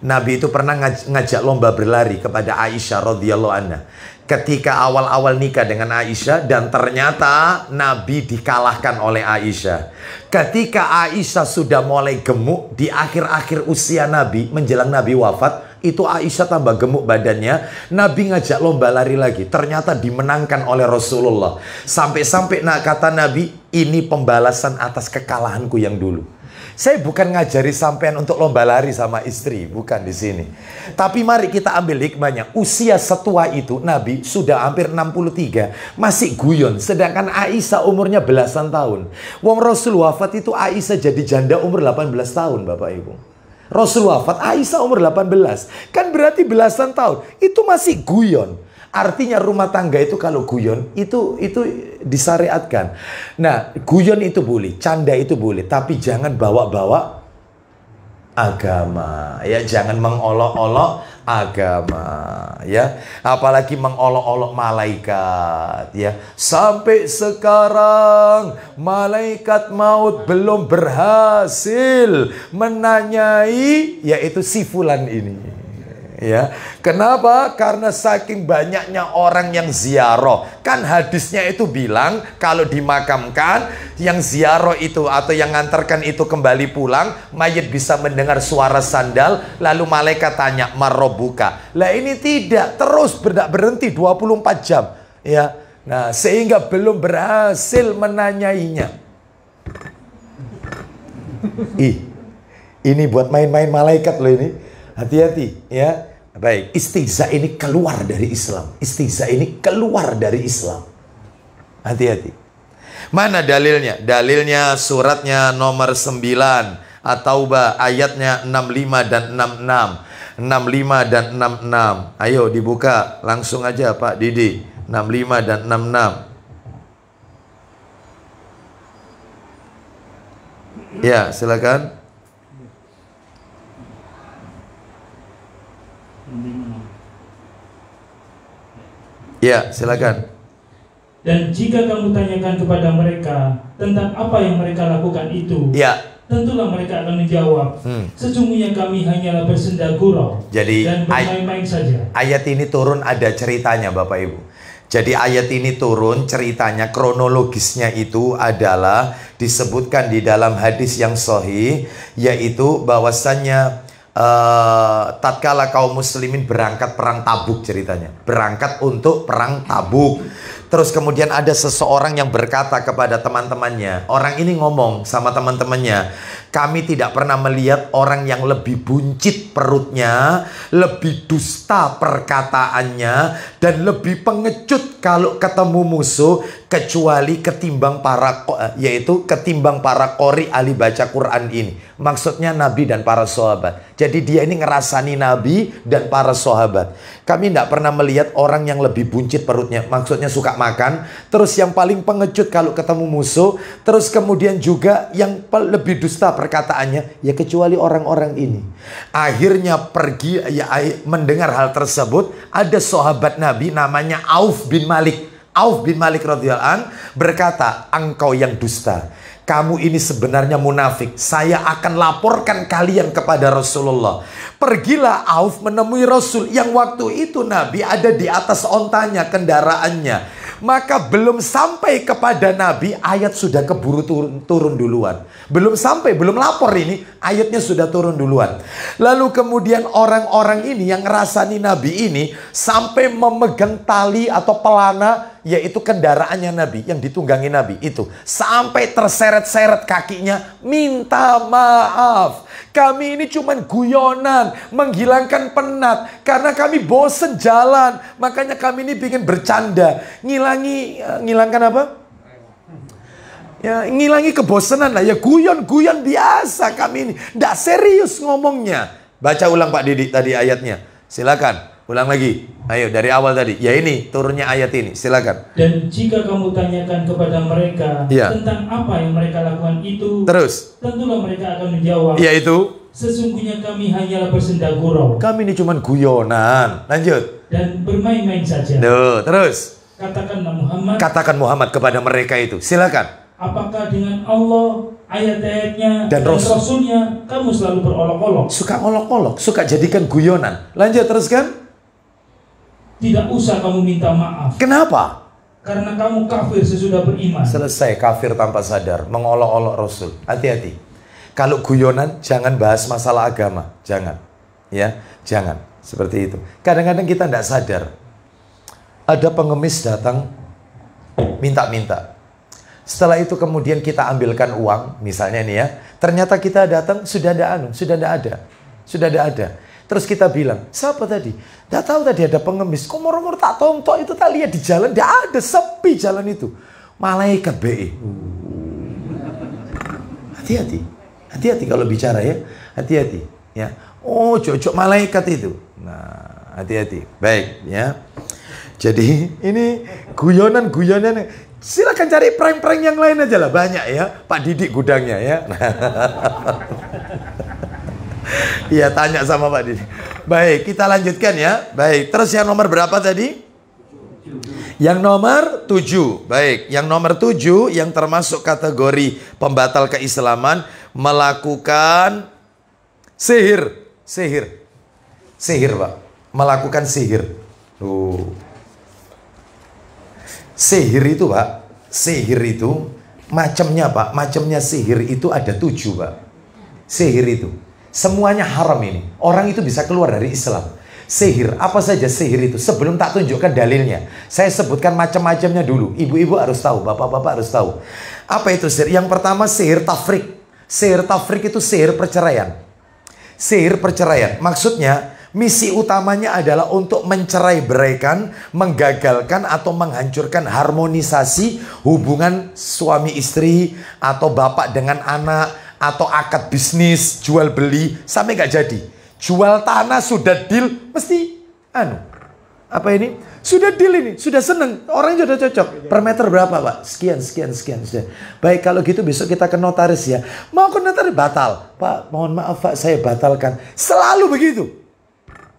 A: Nabi itu pernah ngajak lomba berlari kepada Aisyah radhiyallahu anha. Ketika awal-awal nikah dengan Aisyah dan ternyata Nabi dikalahkan oleh Aisyah. Ketika Aisyah sudah mulai gemuk di akhir-akhir usia Nabi, menjelang Nabi wafat, itu Aisyah tambah gemuk badannya. Nabi ngajak lomba lari lagi. Ternyata dimenangkan oleh Rasulullah. Sampai-sampai kata Nabi, ini pembalasan atas kekalahanku yang dulu. Saya bukan ngajari sampean untuk lomba lari sama istri, bukan di sini. Tapi mari kita ambil hikmahnya. Usia setua itu Nabi sudah hampir 63, masih guyon. Sedangkan Aisyah umurnya belasan tahun. Wong Rasul wafat itu Aisyah jadi janda umur 18 tahun, Bapak Ibu. Rasul wafat, Aisyah umur 18. Kan berarti belasan tahun. Itu masih guyon. Artinya rumah tangga itu kalau guyon itu disyariatkan. Nah, guyon itu boleh, canda itu boleh, tapi jangan bawa-bawa agama. Ya, jangan mengolok-olok agama, ya. Apalagi mengolok-olok malaikat, ya. Sampai sekarang malaikat maut belum berhasil menanyai yaitu si fulan ini. Ya, kenapa? Karena saking banyaknya orang yang ziarah. Kan hadisnya itu bilang kalau dimakamkan yang ziarah itu atau yang ngantarkan itu kembali pulang, mayit bisa mendengar suara sandal, lalu malaikat tanya, "Marrobuka?" Lah ini tidak, terus berhenti 24 jam, ya. Nah, sehingga belum berhasil menanyainya. Ini buat main-main malaikat loh ini. Hati-hati, ya. Baik, istihza ini keluar dari Islam. Istihza ini keluar dari Islam. Hati-hati. Mana dalilnya? Dalilnya suratnya nomor 9 At-Taubah ayatnya 65 dan 66. 65 dan 66. Ayo dibuka langsung aja Pak Didi. 65 dan 66. Ya, silakan. Ya, silakan.
B: Dan jika kamu tanyakan kepada mereka tentang apa yang mereka lakukan itu,
A: ya,
B: tentulah mereka akan menjawab, sesungguhnya kami hanyalah bersenda gurau dan bermain-main saja.
A: Ayat ini turun ada ceritanya Bapak Ibu. Jadi ayat ini turun ceritanya, kronologisnya itu adalah disebutkan di dalam hadis yang sahih, yaitu bahwasannya tatkala kaum muslimin berangkat perang Tabuk ceritanya. Berangkat untuk perang Tabuk. Terus kemudian ada seseorang yang berkata kepada teman-temannya. Orang ini ngomong sama teman-temannya, kami tidak pernah melihat orang yang lebih buncit perutnya, lebih dusta perkataannya, dan lebih pengecut kalau ketemu musuh kecuali ketimbang para qori ahli baca Quran ini. Maksudnya Nabi dan para sahabat. Jadi dia ini ngerasani Nabi dan para sahabat. Kami tidak pernah melihat orang yang lebih buncit perutnya. Maksudnya suka makan. Terus yang paling pengecut kalau ketemu musuh. Terus kemudian juga yang lebih dusta perkataannya. Ya kecuali orang-orang ini. Akhirnya pergi ya, mendengar hal tersebut. Ada sahabat Nabi namanya Auf bin Malik. Auf bin Malik radhiyallahu an berkata, engkau yang dusta. Kamu ini sebenarnya munafik. Saya akan laporkan kalian kepada Rasulullah. Pergilah Auf menemui Rasul. Yang waktu itu Nabi ada di atas ontanya, kendaraannya. Maka belum sampai kepada Nabi, ayat sudah keburu turun duluan. Belum sampai, belum lapor ini, ayatnya sudah turun duluan. Lalu kemudian orang-orang ini yang ngerasani Nabi ini sampai memegang tali atau pelana, yaitu kendaraannya Nabi, yang ditunggangi Nabi itu. Sampai terseret-seret kakinya, minta maaf. Kami ini cuman guyonan, menghilangkan penat. Karena kami bosen jalan, makanya kami ini bikin bercanda. Ngilangkan apa? Ya, ngilangi kebosanan lah. Ya guyon-guyon biasa kami ini. Nggak serius ngomongnya. Baca ulang Pak Didi tadi ayatnya. Silakan. Ulang lagi. Ayo dari awal tadi. Ya ini turunnya ayat ini. Silakan.
B: Dan jika kamu tanyakan kepada mereka tentang apa yang mereka lakukan itu, terus tentulah mereka akan menjawab,
A: yaitu
B: sesungguhnya kami hanyalah bersenda gurau.
A: Kami ini cuma guyonan. Lanjut.
B: Dan bermain-main saja.
A: Duh, terus.
B: Katakan
A: Muhammad kepada mereka itu. Silakan.
B: Apakah dengan Allah, ayat-ayatnya dan Rasulnya kamu selalu berolok-olok?
A: Suka olok-olok, suka jadikan guyonan. Lanjut teruskan.
B: Tidak usah kamu minta maaf.
A: Kenapa?
B: Karena kamu kafir sesudah beriman.
A: Selesai, kafir tanpa sadar, mengolok-olok Rasul. Hati-hati. Kalau guyonan jangan bahas masalah agama, jangan. Ya, jangan. Seperti itu. Kadang-kadang kita tidak sadar. Ada pengemis datang minta-minta. Setelah itu kemudian kita ambilkan uang, misalnya nih ya. Ternyata kita datang sudah ada ada. Terus kita bilang, siapa tadi? Tidak tahu tadi ada pengemis. Kok moro-moro tak tontok itu tak lihat di jalan, tidak ada, sepi jalan itu. Malaikat BE. Hati-hati kalau bicara ya, hati-hati ya. Oh, cocok malaikat itu. Nah, hati-hati. Baik ya. Jadi ini guyonan. Silakan cari prank-prank yang lain aja lah, banyak ya. Pak Didik gudangnya ya. Iya, tanya sama Pak Didik. Baik, kita lanjutkan ya. Baik, terus yang nomor berapa tadi? Yang nomor 7. Baik, yang nomor 7 yang termasuk kategori pembatal keislaman, melakukan sihir, Pak. Melakukan sihir. Sihir itu, Pak. Sihir itu macamnya, Pak. Macamnya sihir itu ada 7, Pak. Sihir itu semuanya haram ini. Orang itu bisa keluar dari Islam. Sihir, apa saja sihir itu? Sebelum tak tunjukkan dalilnya, saya sebutkan macam-macamnya dulu. Ibu-ibu harus tahu, bapak-bapak harus tahu. Apa itu sihir? Yang pertama sihir tafrik. Sihir tafrik itu sihir perceraian. Sihir perceraian. Maksudnya, misi utamanya adalah untuk mencerai-beraikan, menggagalkan atau menghancurkan harmonisasi hubungan suami istri atau bapak dengan anak atau akad bisnis, jual beli sampai nggak jadi. Jual tanah sudah deal, mesti apa ini? Sudah deal ini, sudah seneng, orangnya sudah cocok. Per meter berapa, Pak? Sekian. Sudah. Baik, kalau gitu besok kita ke notaris ya. Mau ke notaris batal. Pak, mohon maaf Pak, saya batalkan. Selalu begitu.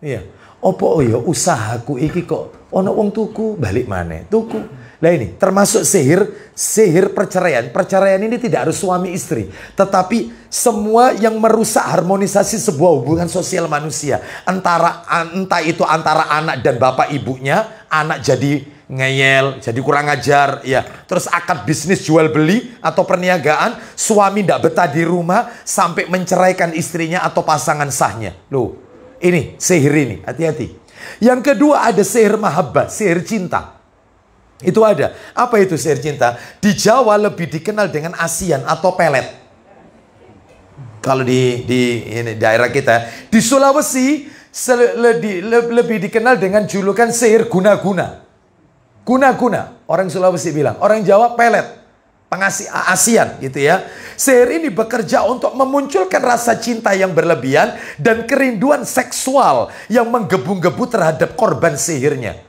A: Iya. Opo ya usahaku iki kok ono wong tuku, balik mana? Tuku. Nah ini termasuk sihir perceraian. Perceraian ini tidak harus suami istri, tetapi semua yang merusak harmonisasi sebuah hubungan sosial manusia. Entah itu antara anak dan bapak ibunya, anak jadi ngeyel, jadi kurang ajar, ya. Terus akad bisnis jual beli atau perniagaan, suami tidak betah di rumah sampai menceraikan istrinya atau pasangan sahnya. Loh, ini sihir ini, hati-hati. Yang kedua ada sihir mahabbah, sihir cinta. Itu ada. Apa itu sihir cinta? Di Jawa lebih dikenal dengan asian atau pelet. Kalau di daerah kita, di Sulawesi lebih dikenal dengan julukan sihir guna-guna. Guna-guna, orang Sulawesi bilang. Orang Jawa pelet, pengasih asian gitu ya. Sihir ini bekerja untuk memunculkan rasa cinta yang berlebihan dan kerinduan seksual yang menggebu-gebu terhadap korban sihirnya.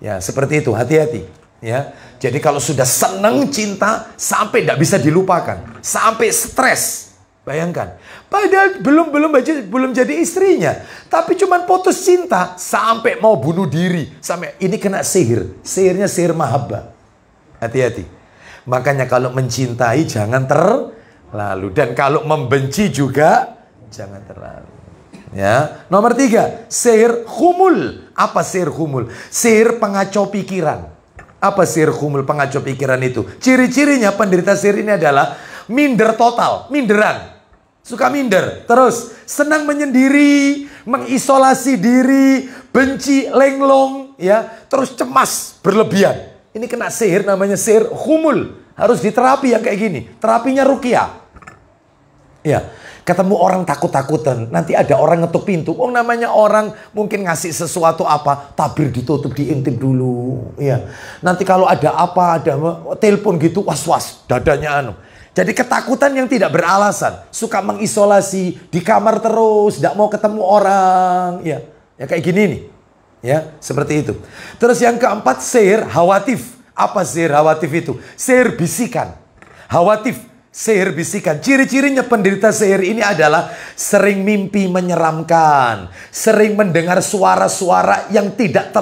A: Ya, seperti itu, hati-hati. Ya, jadi kalau sudah seneng cinta sampai tidak bisa dilupakan, sampai stres, bayangkan. Padahal belum jadi istrinya, tapi cuman putus cinta sampai mau bunuh diri, sampai ini kena sihir, sihirnya sihir mahabbah. Hati-hati. Makanya kalau mencintai jangan terlalu, dan kalau membenci juga jangan terlalu. Ya, nomor 3, sihir khumul. Apa sihir khumul? Sihir pengacau pikiran. Apa sihir khumul pengacau pikiran itu? Ciri-cirinya penderita sihir ini adalah minder total, minderan. Suka minder, terus senang menyendiri, mengisolasi diri, benci, lenglong, ya, terus cemas berlebihan. Ini kena sihir, namanya sihir khumul. Harus diterapi yang kayak gini. Terapinya ruqyah. Ya. Ketemu orang takut-takutan, nanti ada orang ngetuk pintu. Oh, namanya orang mungkin ngasih sesuatu apa, tabir ditutup, diintip dulu. Ya. Nanti kalau ada apa, ada telepon gitu, was-was, dadanya Jadi ketakutan yang tidak beralasan, suka mengisolasi, di kamar terus, tidak mau ketemu orang. Ya, kayak gini nih. Ya, seperti itu. Terus yang keempat, sihir hawatif. Apa sihir hawatif itu? Sihir bisikan. Hawatif. Sihir bisikan. Ciri-cirinya penderita sihir ini adalah sering mimpi menyeramkan, sering mendengar suara-suara yang tidak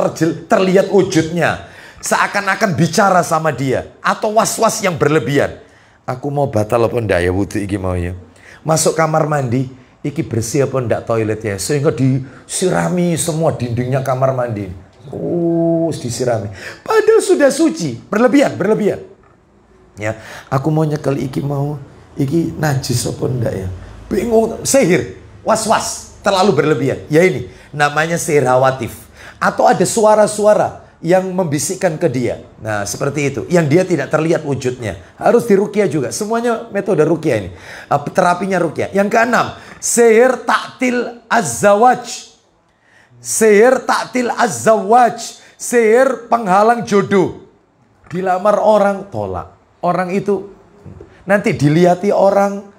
A: terlihat wujudnya, seakan-akan bicara sama dia, atau was-was yang berlebihan. Aku mau batal apa ndak ya wudhu iki mau ya. Masuk kamar mandi, iki bersih apa ndak toiletnya, sehingga disirami semua dindingnya kamar mandi. Oh, disirami. Padahal sudah suci, berlebihan. Ya, aku mau nyekel iki iki najis apa enggak ya? Bingung, sihir, was-was, terlalu berlebihan. Ya ini namanya sihir hawatif. Atau ada suara-suara yang membisikkan ke dia. Nah, seperti itu. Yang dia tidak terlihat wujudnya. Harus diruqyah juga. Semuanya metode ruqyah ini. Terapinya ruqyah. Yang keenam, sihir ta'til az-zawaj. Sihir ta'til az-zawaj. Sihir penghalang jodoh. Dilamar orang, tolak. Orang itu nanti dilihati orang,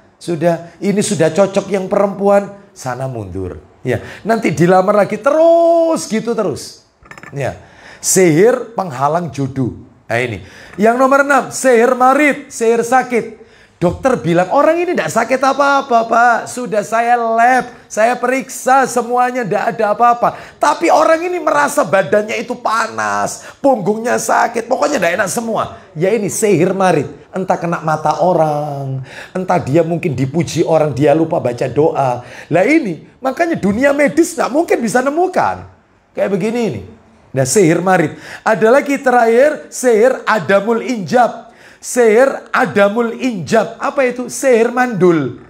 A: ini sudah cocok yang perempuan, sana mundur. Ya, nanti dilamar lagi terus gitu terus. Ya. Sihir penghalang jodoh. Nah ini. Yang nomor 6, sihir marid, sihir sakit. Dokter bilang, orang ini tidak sakit apa-apa, Pak. Sudah saya lab, saya periksa semuanya, tidak ada apa-apa. Tapi orang ini merasa badannya itu panas, punggungnya sakit, pokoknya tidak enak semua. Ya ini sihir marid. Entah kena mata orang, entah dia mungkin dipuji orang, dia lupa baca doa. Lah ini, makanya dunia medis tidak mungkin bisa nemukan. Kayak begini ini. Nah, sihir marid. Ada lagi terakhir, sihir adamul injab. Sihir adamul injab. Apa itu? Sihir mandul.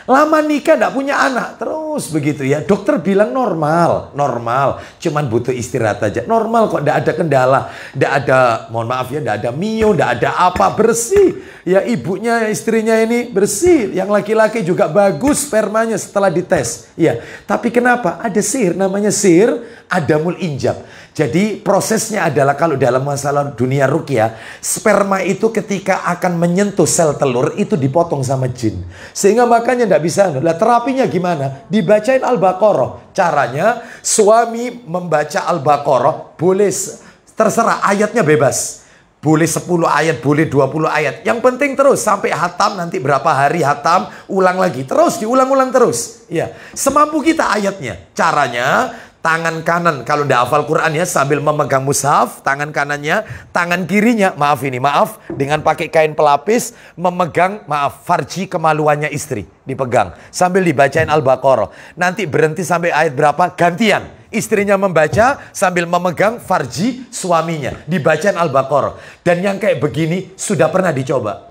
A: Lama nikah tidak punya anak. Terus begitu ya. Dokter bilang normal. Normal. Cuman butuh istirahat aja. Normal kok. Tidak ada kendala. Tidak ada, mohon maaf ya. Tidak ada mio. Tidak ada apa. Bersih. Ya ibunya, istrinya ini bersih. Yang laki-laki juga bagus spermanya setelah dites. Ya. Tapi kenapa? Ada sihir. Namanya sihir adamul injab. Jadi prosesnya adalah kalau dalam masalah dunia ruqyah, sperma itu ketika akan menyentuh sel telur itu dipotong sama jin. Sehingga makanya tidak bisa. Lah terapinya gimana? Dibacain Al-Baqarah. Caranya suami membaca Al-Baqarah boleh terserah, ayatnya bebas. Boleh 10 ayat, boleh 20 ayat. Yang penting terus sampai hatam, nanti berapa hari hatam, ulang lagi. Terus diulang-ulang terus. Ya, semampu kita ayatnya. Caranya tangan kanan, kalau tidak hafal Quran ya, sambil memegang mushaf, tangan kanannya, tangan kirinya, maaf dengan pakai kain pelapis, memegang, farji kemaluannya istri, dipegang. Sambil dibacain Al-Baqarah. Nanti berhenti sampai ayat berapa, gantian. Istrinya membaca sambil memegang farji suaminya, dibacain Al-Baqarah. Dan yang kayak begini sudah pernah dicoba.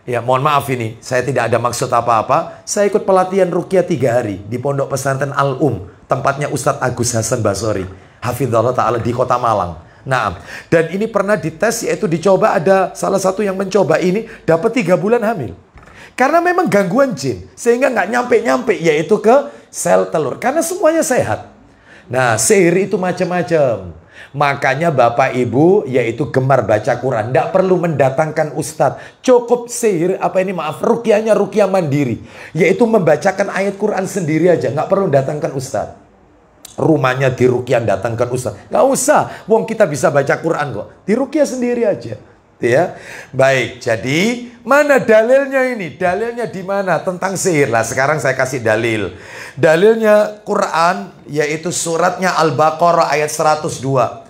A: Ya, mohon maaf ini, saya tidak ada maksud apa-apa. Saya ikut pelatihan ruqyah 3 hari di Pondok Pesantren Al-Um. Tempatnya Ustadz Agus Hasan Basori, hafizallah ta'ala, di Kota Malang. Nah, dan ini pernah dites, yaitu dicoba, ada salah satu yang mencoba ini dapat 3 bulan hamil. Karena memang gangguan jin, sehingga nggak nyampe-nyampe, yaitu ke sel telur. Karena semuanya sehat. Nah, sihir itu macam-macam. Makanya Bapak Ibu yaitu gemar baca Quran, tidak perlu mendatangkan ustadz. Cukup sihir, ruqyahnya ruqyah mandiri, yaitu membacakan ayat Quran sendiri aja, nggak perlu datangkan ustadz. Rumahnya di ruqyah datangkan ustadz, nggak usah. Wong kita bisa baca Quran kok, di ruqyah sendiri aja. Ya, baik. Jadi mana dalilnya ini? Dalilnya di mana tentang sihir? Lah sekarang saya kasih dalil. Dalilnya Quran, yaitu suratnya Al-Baqarah ayat 102.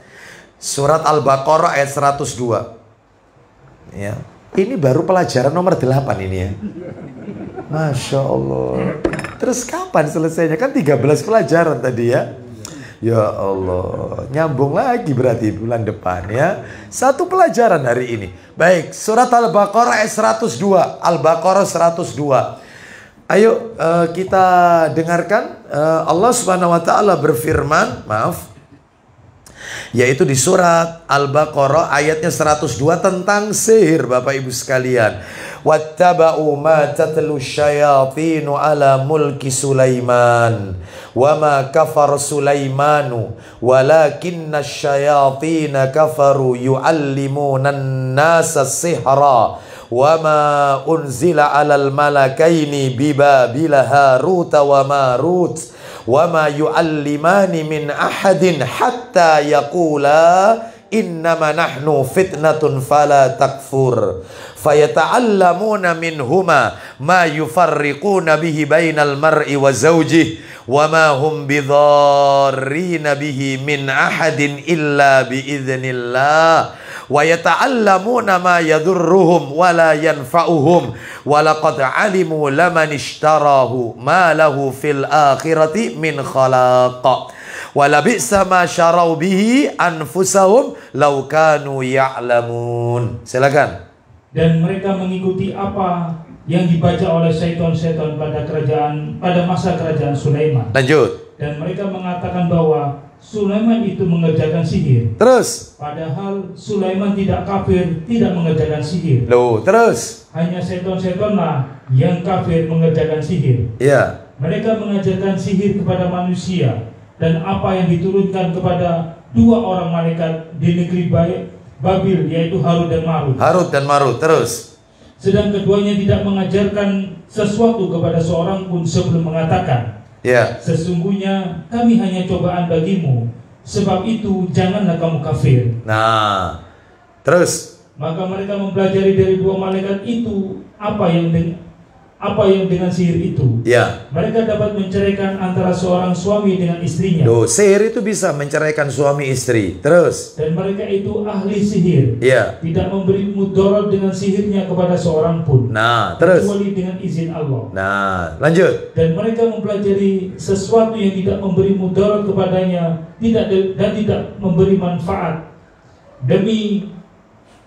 A: Surat Al-Baqarah ayat 102. Ya, ini baru pelajaran nomor 8 ini ya. Masya Allah. Terus kapan selesainya? Kan 13 pelajaran tadi ya. Ya Allah, nyambung lagi berarti bulan depan ya. 1 pelajaran hari ini. Baik, surat Al-Baqarah ayat 102. Al-Baqarah 102. Ayo kita dengarkan. Allah Subhanahu wa taala berfirman, yaitu di surat Al-Baqarah ayatnya 102 tentang sihir, Bapak Ibu sekalian. Wattaba'u ma tatlu syayatinu ala mulki Sulaiman wa ma kafara Sulaimanu walakinna syayatina kafaru yu'allimuna an-nasa sihra wa ma unzila alal malakaini bibabila Haruta wa Marut wa ma yu'allimani min ahadin hatta yaqula innama nahnu fitnatun fala takfur fayata'allamuna minhuma ma yufarriquna bihi bainal mar'i wa zawjihi wa ma hum bidharrina bihi min ahadin illa biiznillah wa yata'allamuna ma yadurruhum wa la yanfa'uhum wa laqad alimu laman ishtarahu ma lahu fil akhirati min khalaq wala bi'sa ma syarau bihi anfusahum law kanu ya'lamun. Silakan.
B: Dan mereka mengikuti apa yang dibaca oleh syaitan-syaitan pada masa kerajaan Sulaiman.
A: Lanjut.
B: Dan mereka mengatakan bahwa Sulaiman itu mengerjakan sihir.
A: Terus?
B: Padahal Sulaiman tidak kafir, tidak mengerjakan sihir.
A: Loh, terus?
B: Hanya seton-setonlah yang kafir mengerjakan sihir.
A: Ya.
B: Mereka mengajarkan sihir kepada manusia, dan apa yang diturunkan kepada dua orang malaikat di negeri Babil, yaitu Harut dan Marut.
A: Harut dan Marut, terus?
B: Sedang keduanya tidak mengajarkan sesuatu kepada seorang pun sebelum mengatakan,
A: Ya.
B: sesungguhnya kami hanya cobaan bagimu, sebab itu janganlah kamu kafir.
A: Nah, terus?
B: Maka mereka mempelajari dari dua malaikat itu apa yang dengan sihir itu.
A: Ya.
B: Mereka dapat menceraikan antara seorang suami dengan istrinya.
A: Loh, sihir itu bisa menceraikan suami istri. Terus?
B: Dan mereka itu ahli sihir.
A: Ya.
B: Tidak memberi mudarat dengan sihirnya kepada seorang pun.
A: Nah, terus?
B: Kecuali dengan izin Allah.
A: Nah, lanjut.
B: Dan mereka mempelajari sesuatu yang tidak memberi mudarat kepadanya, dan tidak memberi manfaat. Demi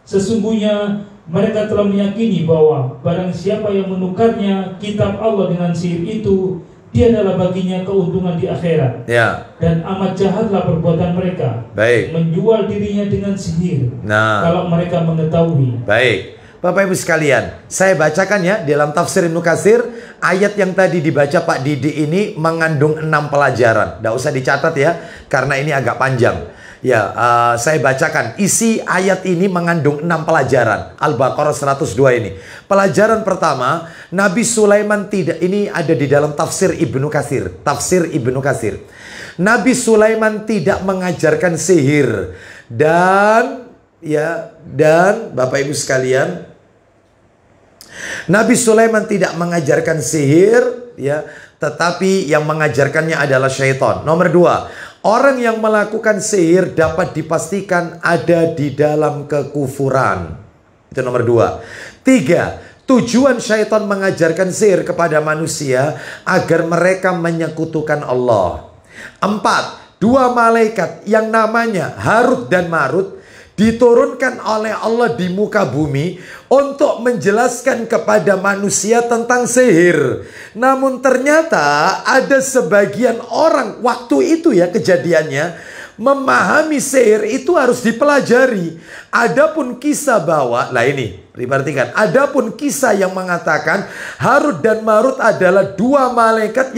B: sesungguhnya mereka telah meyakini bahwa barang siapa yang menukarnya kitab Allah dengan sihir itu, dia adalah baginya keuntungan di akhirat.
A: Ya.
B: Dan amat jahatlah perbuatan mereka.
A: Baik.
B: Menjual dirinya dengan sihir.
A: Nah.
B: Kalau mereka mengetahui.
A: Baik. Bapak Ibu sekalian, saya bacakan ya dalam tafsir Ibnu Katsir, ayat yang tadi dibaca Pak Didi ini mengandung 6 pelajaran. Nggak usah dicatat ya, karena ini agak panjang. Ya, saya bacakan. Isi ayat ini mengandung 6 pelajaran. Al-Baqarah 102 ini. Pelajaran pertama, Nabi Sulaiman tidak, ini ada di dalam tafsir Ibnu Katsir. Tafsir Ibnu Katsir. Nabi Sulaiman tidak mengajarkan sihir. Dan Bapak Ibu sekalian, Nabi Sulaiman tidak mengajarkan sihir, ya, tetapi yang mengajarkannya adalah syaitan. Nomor 2, orang yang melakukan sihir dapat dipastikan ada di dalam kekufuran. Itu nomor 2. 3, tujuan syaitan mengajarkan sihir kepada manusia agar mereka menyekutukan Allah. 4, 2 malaikat yang namanya Harut dan Marut diturunkan oleh Allah di muka bumi untuk menjelaskan kepada manusia tentang sihir. Namun ternyata ada sebagian orang waktu itu ya kejadiannya, memahami sihir itu harus dipelajari. Adapun kisah bahwa, lah ini diperhatikan, adapun kisah yang mengatakan Harut dan Marut adalah 2 malaikat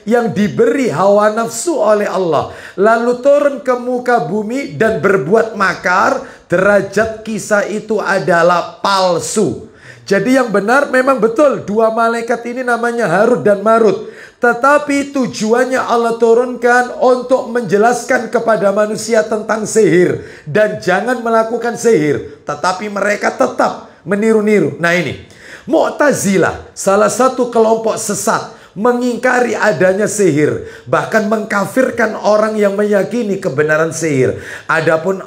A: yang diberi hawa nafsu oleh Allah, lalu turun ke muka bumi dan berbuat makar, derajat kisah itu adalah palsu. Jadi yang benar memang betul 2 malaikat ini namanya Harut dan Marut. Tetapi tujuannya Allah turunkan untuk menjelaskan kepada manusia tentang sihir. Dan jangan melakukan sihir. Tetapi mereka tetap meniru-niru. Nah ini, Mu'tazilah, salah satu kelompok sesat, mengingkari adanya sihir. Bahkan mengkafirkan orang yang meyakini kebenaran sihir. Adapun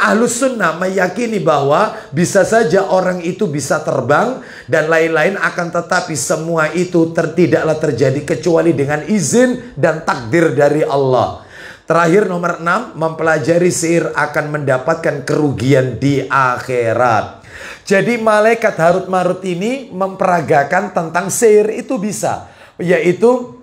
A: Ahlus Sunnah meyakini bahwa bisa saja orang itu bisa terbang dan lain-lain, akan tetapi semua itu tidaklah terjadi kecuali dengan izin dan takdir dari Allah. Terakhir nomor 6, mempelajari sihir akan mendapatkan kerugian di akhirat. Jadi malaikat Harut Marut ini memperagakan tentang sihir itu bisa, yaitu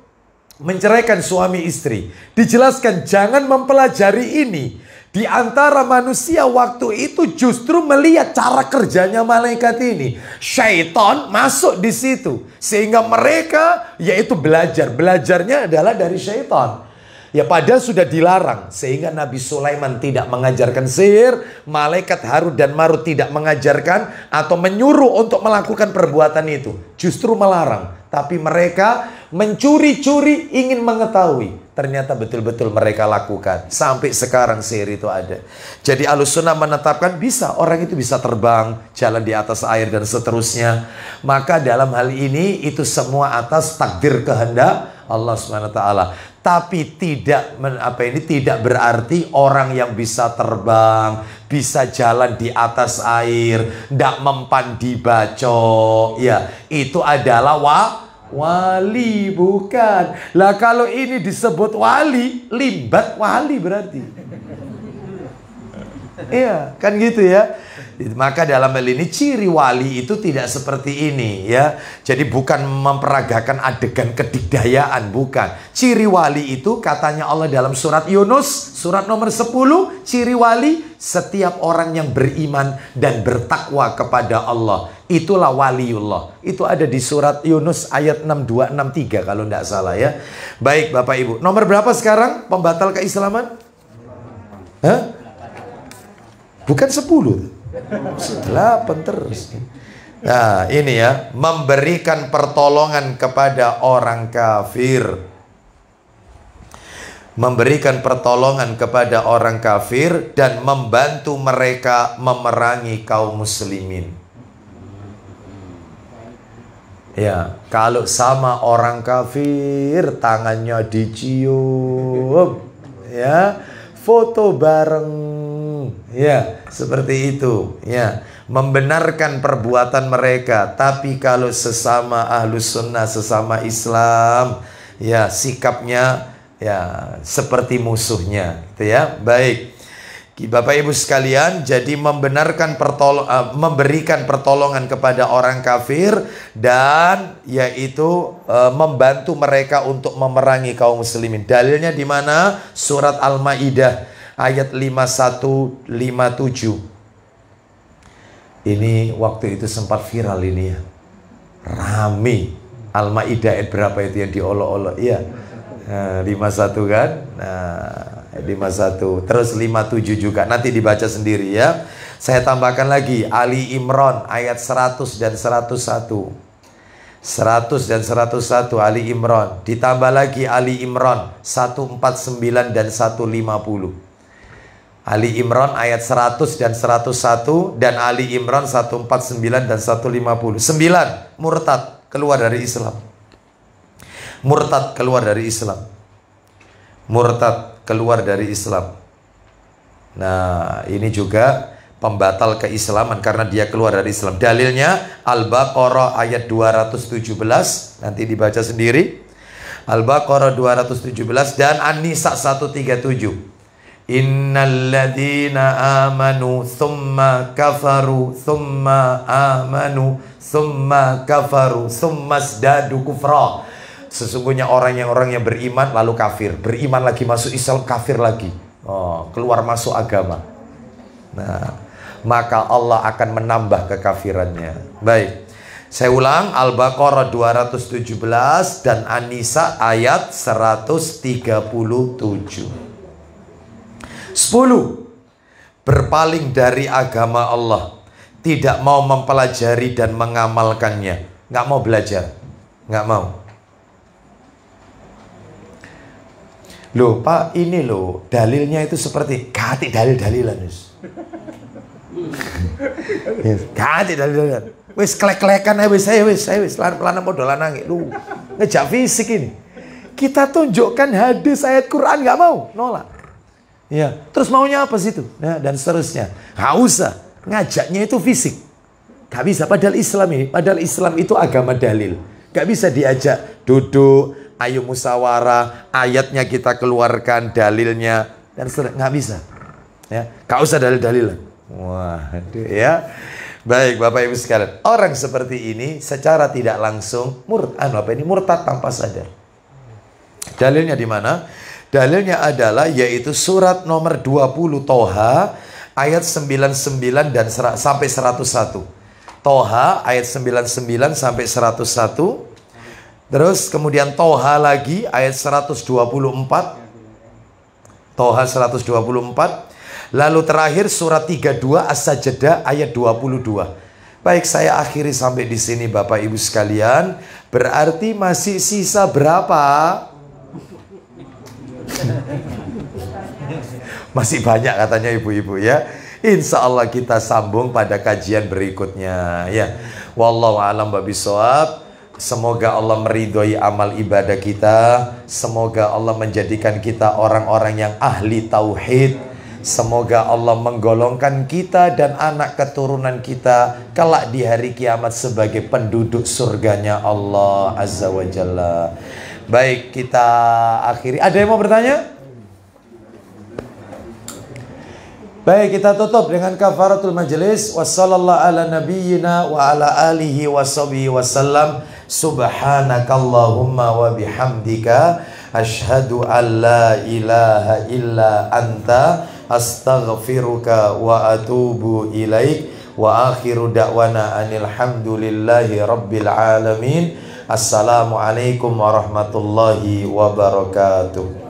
A: menceraikan suami istri. Dijelaskan jangan mempelajari ini. Di antara manusia waktu itu justru melihat cara kerjanya malaikat ini. Syaitan masuk di situ. Sehingga mereka yaitu belajar. Belajarnya adalah dari syaitan. Ya padahal sudah dilarang. Sehingga Nabi Sulaiman tidak mengajarkan sihir. Malaikat Harut dan Marut tidak mengajarkan atau menyuruh untuk melakukan perbuatan itu. Justru melarang. Tapi mereka mencuri-curi ingin mengetahui. Ternyata betul-betul mereka lakukan. Sampai sekarang sihir itu ada. Jadi Ahlus Sunnah menetapkan bisa, orang itu bisa terbang, jalan di atas air dan seterusnya. Maka dalam hal ini itu semua atas takdir kehendak Allah SWT. Tapi tidak berarti orang yang bisa terbang, bisa jalan di atas air, tidak mempan di bacok, ya itu adalah wali, bukan. Lah kalau ini disebut wali, limbat wali berarti. Iya, kan gitu ya. Maka dalam hal ini ciri wali itu tidak seperti ini ya. Jadi bukan memperagakan adegan kedikdayaan, bukan. Ciri wali itu katanya Allah dalam surat Yunus, surat nomor 10, ciri wali setiap orang yang beriman dan bertakwa kepada Allah. Itulah waliullah. Itu ada di surat Yunus ayat 6263 kalau tidak salah ya. Baik Bapak Ibu, nomor berapa sekarang pembatal keislaman? Hah? Bukan 10. 8 terus. Nah ini ya, memberikan pertolongan kepada orang kafir. Memberikan pertolongan kepada orang kafir dan membantu mereka memerangi kaum muslimin. Ya, kalau sama orang kafir tangannya dicium, ya, foto bareng. Ya, seperti itu. Ya, membenarkan perbuatan mereka. Tapi kalau sesama ahlus sunnah, sesama Islam, ya sikapnya ya seperti musuhnya. Gitu ya. Baik, Bapak Ibu sekalian, jadi memberikan pertolongan kepada orang kafir dan yaitu membantu mereka untuk memerangi kaum muslimin. Dalilnya di mana? Surat Al-Maidah ayat 51-57. Ini waktu itu sempat viral ini ya. Rame. Al-Maidah ayat berapa itu yang diolok-olok? Iya. 51 kan? Nah, 51. Terus 57 juga. Nanti dibaca sendiri ya. Saya tambahkan lagi Ali Imran ayat 100 dan 101. 100 dan 101 Ali Imran. Ditambah lagi Ali Imran 149 dan 150. Ali Imran ayat 100 dan 101 dan Ali Imran 149 dan 150. 9. Murtad keluar dari Islam. Murtad keluar dari Islam. Murtad keluar dari Islam. Nah, ini juga pembatal keislaman karena dia keluar dari Islam. Dalilnya Al-Baqarah ayat 217. Nanti dibaca sendiri. Al-Baqarah 217 dan An-Nisa 137. Innalladzina amanu thumma kafaru thumma amanu thumma kafaru thumma zdadu kufra. Sesungguhnya orang yang beriman lalu kafir, beriman lagi masuk Islam, kafir lagi. Oh, keluar masuk agama. Nah, maka Allah akan menambah kekafirannya. Baik. Saya ulang, Al-Baqarah 217 dan An-Nisa ayat 137. 10. Berpaling dari agama Allah, tidak mau mempelajari dan mengamalkannya. Nggak mau belajar, nggak mau. Loh Pak, ini loh dalilnya itu seperti kati dalil-dalilan kati dalil-dalilan. Wis klek-klekan wis pelan-pelan modal lanang lu ngejak fisik ini. Kita tunjukkan hadis ayat Quran, nggak mau, nolak. Ya, terus maunya apa situ? Nah, dan seterusnya. Nggak usah, ngajaknya itu fisik. Nggak bisa, padahal Islam itu agama dalil. Nggak bisa diajak duduk, ayo musyawarah, ayatnya kita keluarkan, dalilnya, dan seterusnya. Nggak bisa. Ya, nggak usah dalil-dalilan. Waduh ya. Baik Bapak Ibu sekalian, orang seperti ini secara tidak langsung murtad tanpa sadar. Dalilnya di mana? Dalilnya adalah yaitu surat nomor 20 Toha ayat 99 dan sampai 101. Toha ayat 99 sampai 101. Terus kemudian Toha lagi ayat 124. Toha 124. Lalu terakhir surat 32 As-Sajdah ayat 22. Baik, saya akhiri sampai di sini Bapak Ibu sekalian. Berarti masih sisa berapa? Masih banyak katanya ibu-ibu ya. Insya Allah kita sambung pada kajian berikutnya ya. Wallahu a'lam bishawab. Semoga Allah meridhoi amal ibadah kita. Semoga Allah menjadikan kita orang-orang yang ahli tauhid. Semoga Allah menggolongkan kita dan anak keturunan kita kelak di hari kiamat sebagai penduduk surganya Allah Azza wa Jalla. Baik, kita akhiri. Ada yang mau bertanya? Baik, kita tutup dengan kafaratul majelis. Wassallallahu ala nabiyyina wa ala alihi washabihi wasallam. Subhanakallahumma wa bihamdika asyhadu an la ilaha illa anta astaghfiruka wa atubu ilaik. Wa akhiru da'wana anil hamdulillahi rabbil alamin. Assalamualaikum warahmatullahi wabarakatuh.